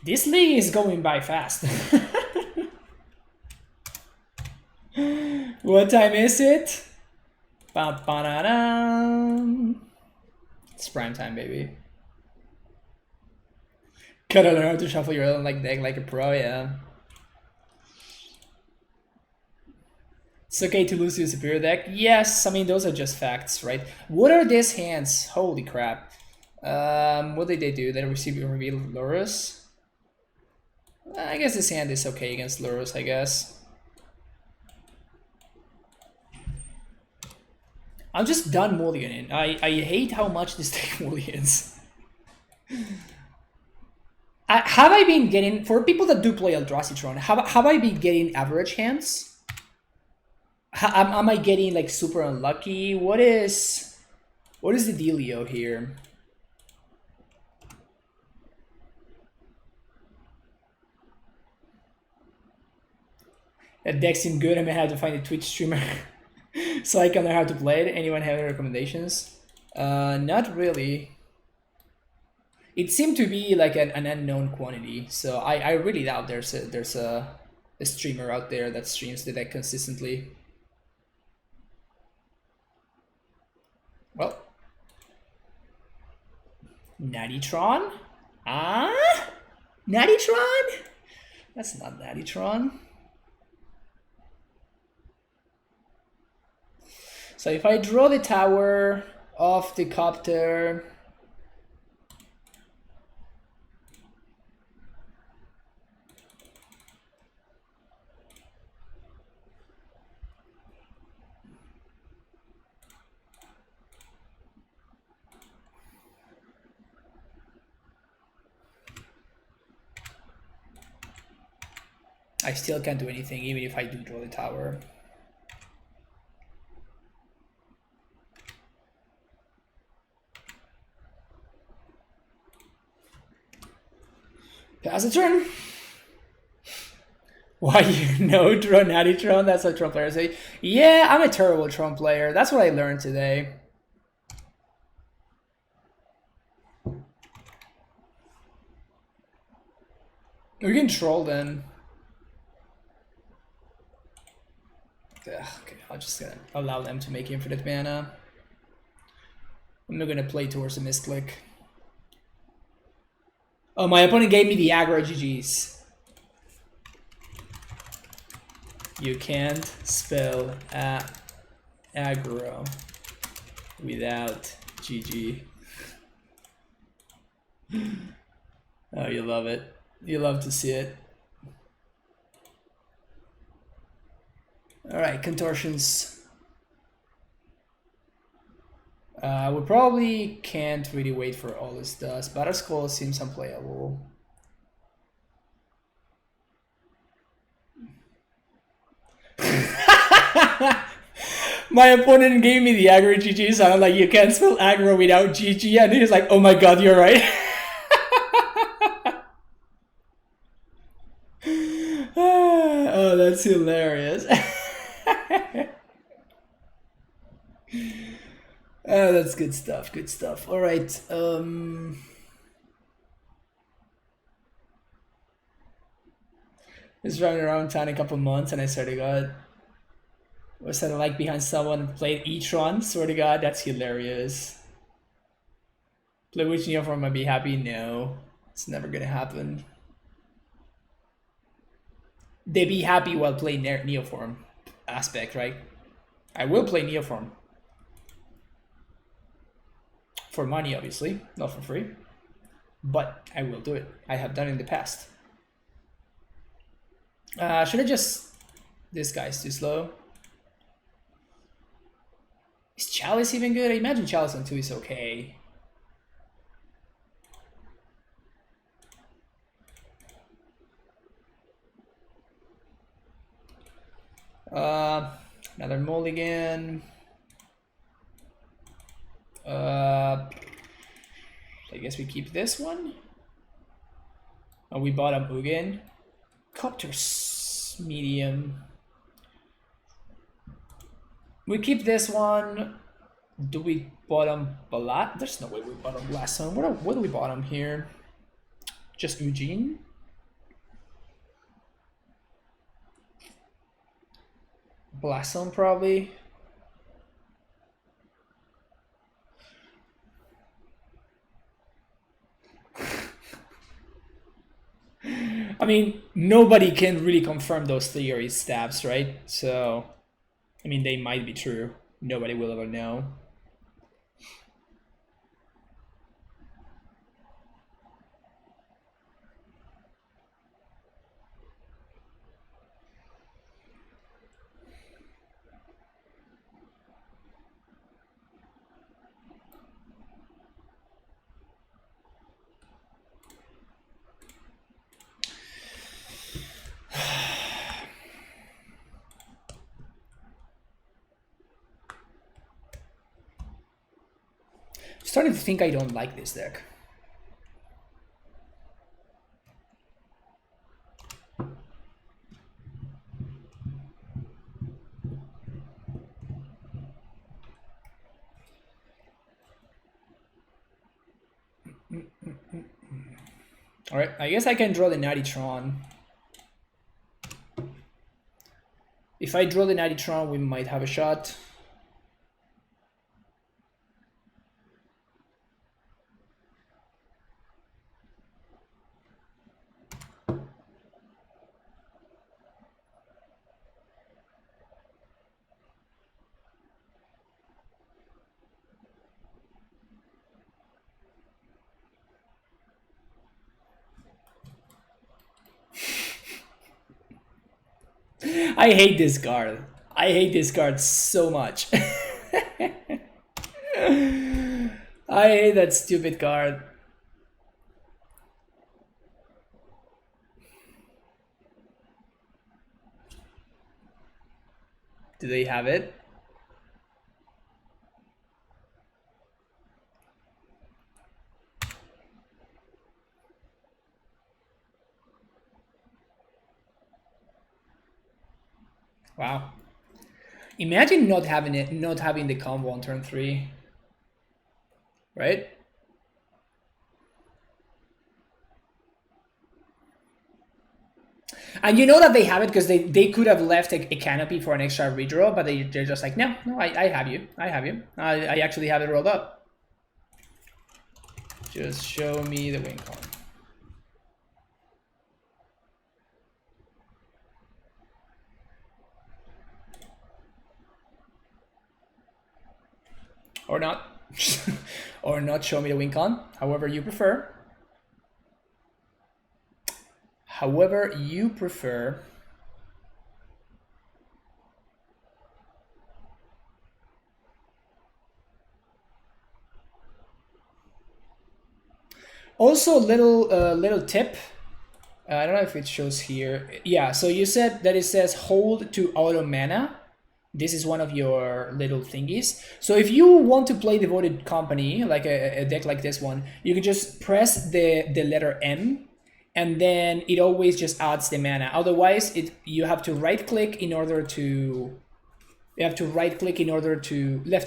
Speaker 1: This league is going by fast. What time is it? It's prime time, baby. Gotta learn how to shuffle your own deck like a pro, yeah. It's okay to lose to a superior deck. Yes, I mean those are just facts, right? What are these hands? Holy crap! What did they do? They reveal Lurrus. I guess this hand is okay against Lurrus, I guess. I'm just done mulliganing. I hate how much this deck mulligans. Have I been getting, for people that do play Eldrazi Tron, have I been getting average hands? Am I getting like super unlucky? What is the dealio here? That deck seemed good. I may have to find a Twitch streamer so I can learn how to play it. Anyone have any recommendations? Not really. It seemed to be like an unknown quantity, so I really doubt there's a streamer out there that streams the deck consistently. Well, Natty-Tron? Natty-Tron? That's not Natty-Tron. So if I draw the tower off the copter, I still can't do anything even if I do draw the tower. Pass a turn. Why you know Tron, Natty-Tron? That's what Tron players say. Yeah, I'm a terrible Tron player. That's what I learned today. We can troll then. Okay, I'm just gonna allow them to make infinite mana. I'm not gonna play towards the misclick. Oh, my opponent gave me the aggro GGs. You can't spell aggro without GG. Oh, you love it. You love to see it. All right, contortions. We probably can't really wait for all this dust. Battle Skull seems unplayable. My opponent gave me the aggro GG, so I'm like, you can't spell aggro without GG, and he's like, oh my god, you're right. Oh, that's hilarious. Oh, that's good stuff. Good stuff. All right. Just running around town a couple months, and I swear to God, was that like behind someone and played E-Tron? Swear to God, that's hilarious. Play which Neoform might be happy? No, it's never gonna happen. They be happy while playing Neoform aspect, right? I will play Neoform. For money, obviously, not for free. But I will do it. I have done it in the past. Should I just... This guy's too slow. Is Chalice even good? I imagine Chalice on 2 is okay. Another mulligan. I guess we keep this one. Oh, we bought a Ugin. Copter's medium. We keep this one. Do we bottom Balat? There's no way we bottom last one. What do we bottom here? Just Eugene? Blaspheme probably. I mean, nobody can really confirm those theories, stabs, right? So, I mean, they might be true. Nobody will ever know. Starting to think I don't like this deck. All right, I guess I can draw the Natty Tron. If I draw the Natty Tron, we might have a shot. I hate this card. I hate this card so much. I hate that stupid card. Do they have it? Wow. Imagine not having it, not having the combo on turn 3. Right? And you know that they have it because they could have left a canopy for an extra redraw, but they're just like, no, I have you. I have you. I actually have it rolled up. Just show me the win con. Or not. Or not show me the win con, however you prefer. However you prefer. Also, little tip. I don't know if it shows here. Yeah, so you said that it says hold to auto mana. This is one of your little thingies. So if you want to play Devoted Company, like a deck like this one, you can just press the letter M, and then it always just adds the mana. Otherwise, you have to right click in order to left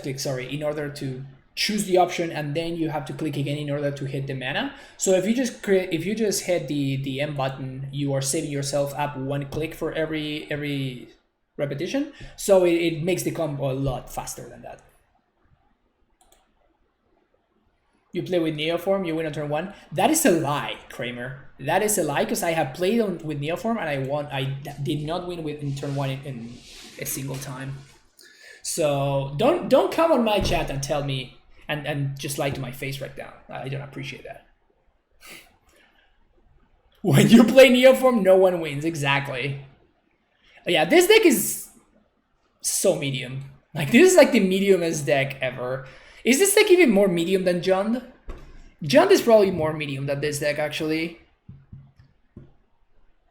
Speaker 1: click, sorry, in order to choose the option, and then you have to click again in order to hit the mana. So if you just hit the M button, you are saving yourself up one click for every repetition. So it makes the combo a lot faster than that. You play with Neoform, you win on turn 1. That is a lie, Kramer. That is a lie, because I have played with Neoform and I did not win in turn 1 in a single time. So don't come on my chat and tell me and just lie to my face right now. I don't appreciate that. When you play Neoform, no one wins. Exactly. Yeah, this deck is so medium. Like, this is like the mediumest deck ever. Is this deck even more medium than Jund? Jund is probably more medium than this deck, actually.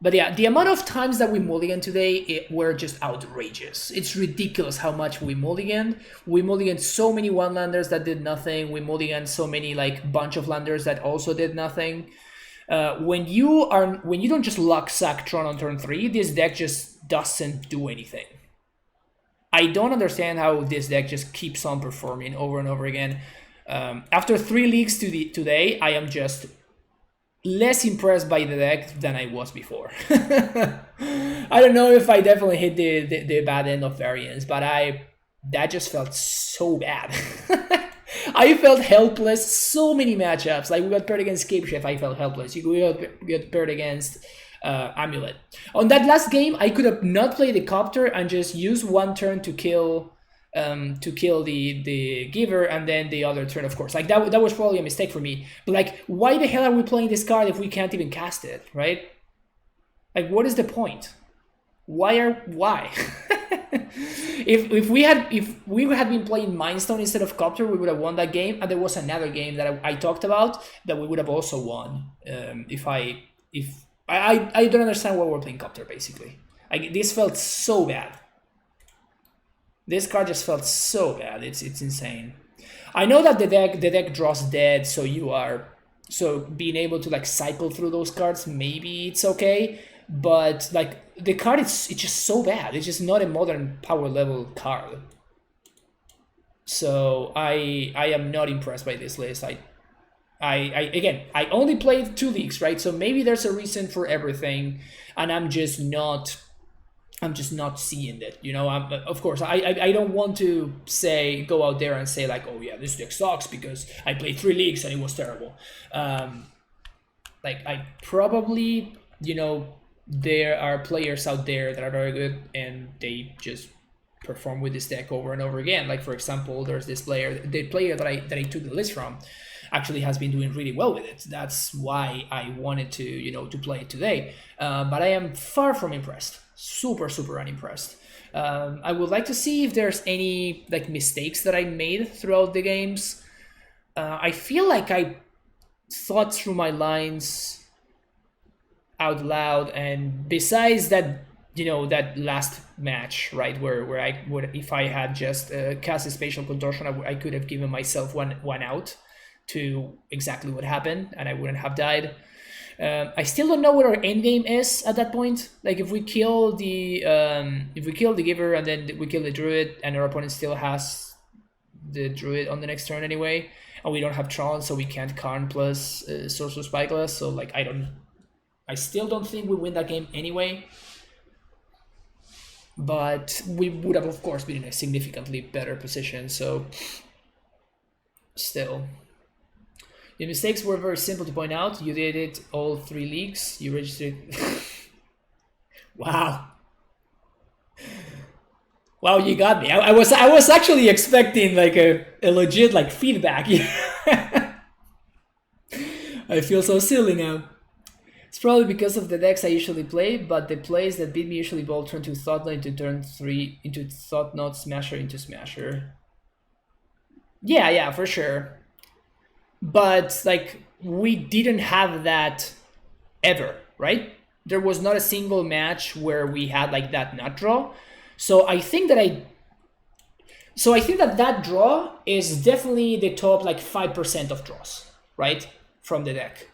Speaker 1: But yeah, the amount of times that we mulliganed today were just outrageous. It's ridiculous how much we mulliganed. We mulliganed so many one-landers that did nothing. We mulliganed so many like bunch of landers that also did nothing. When you don't just luck sack Tron on turn 3, this deck just doesn't do anything. I don't understand how this deck just keeps on performing over and over again. After 3 leagues today, I am just less impressed by the deck than I was before. I don't know if I definitely hit the bad end of variance, but that just felt so bad. I felt helpless. So many matchups. Like, we got paired against Scapeshift, I felt helpless. We got paired against AmuLIT. On that last game, I could have not played the Copter and just used one turn to kill the giver, and then the other turn, of course. Like, that was probably a mistake for me. But like, why the hell are we playing this card if we can't even cast it, right? Like, what is the point? Why? If we had been playing Mindstone instead of Copter, we would have won that game. And there was another game that I talked about that we would have also won. I don't understand why we're playing Copter, basically. Like, this felt so bad. This card just felt so bad. It's insane. I know that the deck draws dead, so being able to like cycle through those cards, maybe it's okay. But like, the card, it's just so bad. It's just not a modern power level card. So I am not impressed by this list. Again, I only played 2 leagues, right? So maybe there's a reason for everything, and I'm just not seeing it, you know. Of course, I don't want to go out there and say like, oh yeah, this deck sucks because I played 3 leagues and it was terrible. Like, I probably, you know, there are players out there that are very good and they just perform with this deck over and over again. Like, for example, there's this player, the player that I took the list from, actually has been doing really well with it. That's why I wanted to, you know, to play it today. But I am far from impressed. Super unimpressed. I would like to see if there's any like mistakes that I made throughout the games. I feel like I thought through my lines out loud, and besides that, you know, that last match, right, where I would, if I had just cast a Spatial Contortion, I could have given myself one out to exactly what happened, and I wouldn't have died. I still don't know what our endgame is at that point. Like, if we kill the giver and then we kill the druid, and our opponent still has the druid on the next turn anyway, and we don't have Tron, so we can't Karn plus Sorcerer Spyglass. So like, I still don't think we win that game anyway. But we would have, of course, been in a significantly better position. So still. The mistakes were very simple to point out. You did it all 3 leagues. You registered. Wow. Wow, you got me. I was actually expecting like a legit like feedback. I feel so silly now. It's probably because of the decks I usually play, but the plays that beat me usually both turn to Thought-Knot into turn 3 into Thought-Knot, Smasher into Smasher. Yeah, for sure. But like, we didn't have that ever, right? There was not a single match where we had like that nut draw. So I think that that draw is definitely the top like 5% of draws, right, from the deck.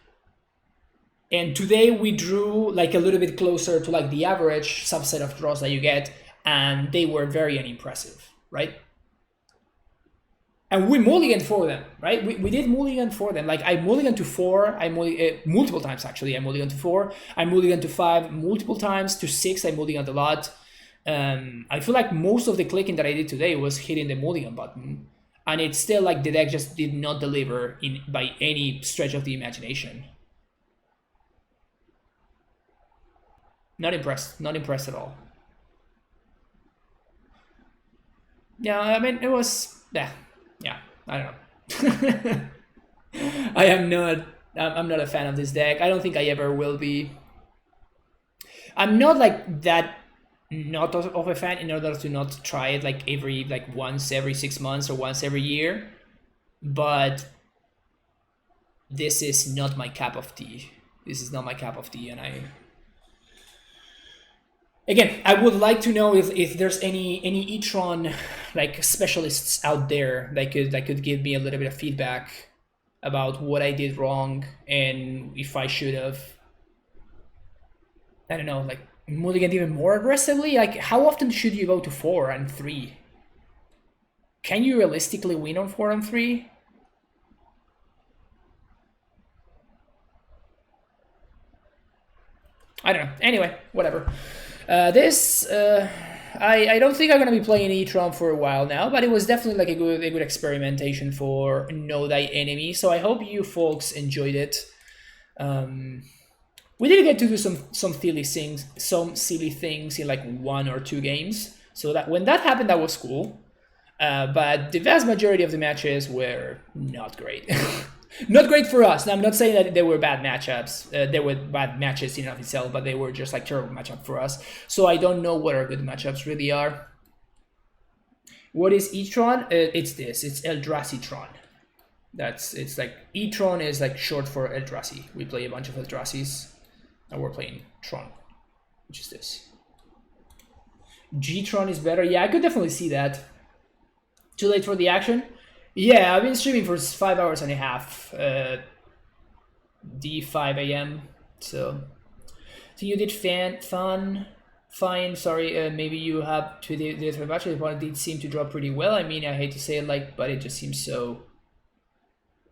Speaker 1: And today we drew like a little bit closer to like the average subset of draws that you get, and they were very unimpressive, right? And we mulliganed for them, right? We did mulligan for them. Like I mulliganed to 4, multiple times actually. I mulliganed to 4, I mulliganed to 5 multiple times, to 6 I mulliganed a lot. I feel like most of the clicking that I did today was hitting the mulligan button, and it's still like the deck just did not deliver by any stretch of the imagination. Not impressed at all. Yeah, I mean it was yeah, I don't know. I'm not a fan of this deck. I don't think I ever will be. I'm not like that not of a fan in order to not try it like once every 6 months or once every year. But this is not my cup of tea. This is not my cup of tea, and again, I would like to know if there's any e-tron like specialists out there that could give me a little bit of feedback about what I did wrong and if I should have, I don't know, like mulligan even more aggressively. Like how often should you go to 4 and 3? Can you realistically win on 4 and 3? I don't know. Anyway, whatever. I don't think I'm gonna be playing E-Tron for a while now, but it was definitely like a good experimentation for Know Thy Enemy. So I hope you folks enjoyed it. We did get to do some silly things in like 1 or 2 games. So that when that happened, that was cool. But the vast majority of the matches were not great. Not great for us. Now, I'm not saying that they were bad matchups. They were bad matches in and of itself, but they were just like terrible matchup for us. So I don't know what our good matchups really are. What is E-Tron? It's this. It's Eldrazi Tron. It's like E-Tron is like short for Eldrazi. We play a bunch of Eldrazi's, and we're playing Tron, which is this. G-Tron is better. Yeah, I could definitely see that. Too late for the action? Yeah, I've been streaming for 5 hours and a half. D5 AM. So you did fine. Sorry, maybe you have to the match. The opponent did seem to draw pretty well. I mean, I hate to say it, but it just seems so.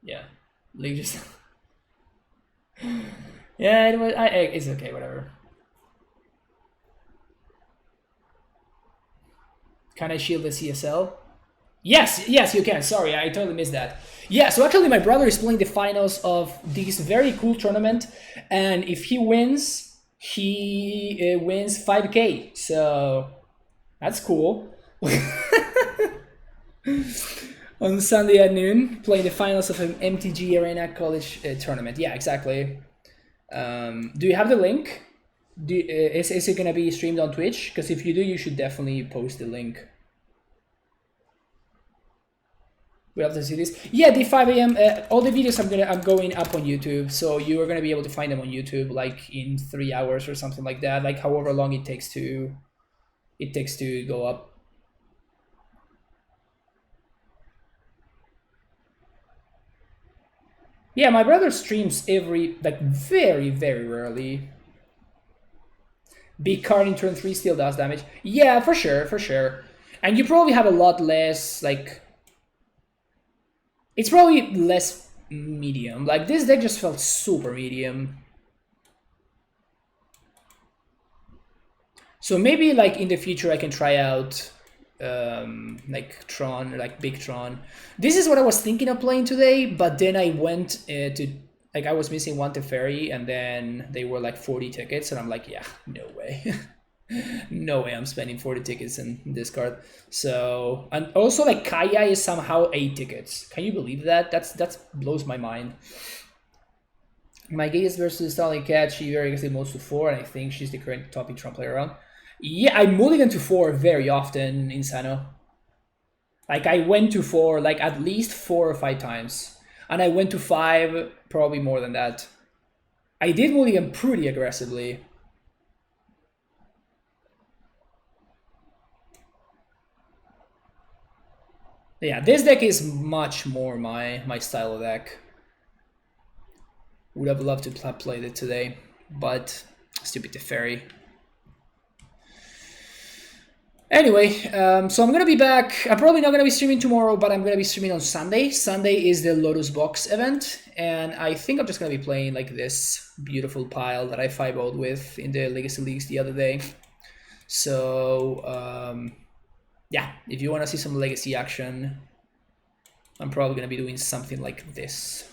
Speaker 1: Yeah, like just. Yeah, it was. It's okay, whatever. Can I shield the CSL? Yes, you can. Sorry, I totally missed that. Yeah, so actually my brother is playing the finals of this very cool tournament, and if he wins, he wins 5K. So that's cool. On Sunday at noon, playing the finals of an MTG Arena College tournament. Yeah, exactly. Do you have the link? Is it gonna be streamed on Twitch? Because if you do, you should definitely post the link. We have to see this. Yeah, the 5 AM. All the videos I'm going up on YouTube, so you are gonna be able to find them on YouTube like in 3 hours or something like that. Like however long it takes to go up. Yeah, my brother streams very rarely. Big card in turn 3 still does damage. Yeah, for sure. And you probably have a lot less like. It's probably less medium. Like this deck just felt super medium. So maybe like in the future I can try out like Tron, like big Tron. This is what I was thinking of playing today, but then I went to like I was missing one Teferi, and then they were like 40 tickets, and I'm like, yeah, no way. No way I'm spending 40 tickets in this card. So, and also like Kaya is somehow 8 tickets. Can you believe that? That's blows my mind. My gaze versus Starling Cat, she very aggressive moves to 4, and I think she's the current top Tron player around. Yeah, I mulligan to 4 very often in Sano. Like I went to 4 like at least 4 or 5 times. And I went to 5 probably more than that. I did mulligan pretty aggressively. Yeah, this deck is much more my style of deck. Would have loved to play it today, but stupid Teferi. Anyway, so I'm gonna be back. I'm probably not gonna be streaming tomorrow, but I'm gonna be streaming on Sunday. Sunday is the Lurrus box event, and I think I'm just gonna be playing like this beautiful pile that I 5-0'd with in the Legacy Leagues the other day. So yeah, if you wanna see some Legacy action, I'm probably gonna be doing something like this.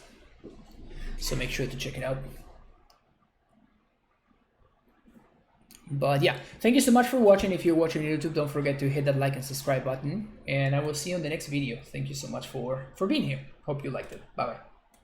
Speaker 1: So make sure to check it out. But yeah, thank you so much for watching. If you're watching on YouTube, don't forget to hit that like and subscribe button. And I will see you in the next video. Thank you so much for being here. Hope you liked it. Bye-bye.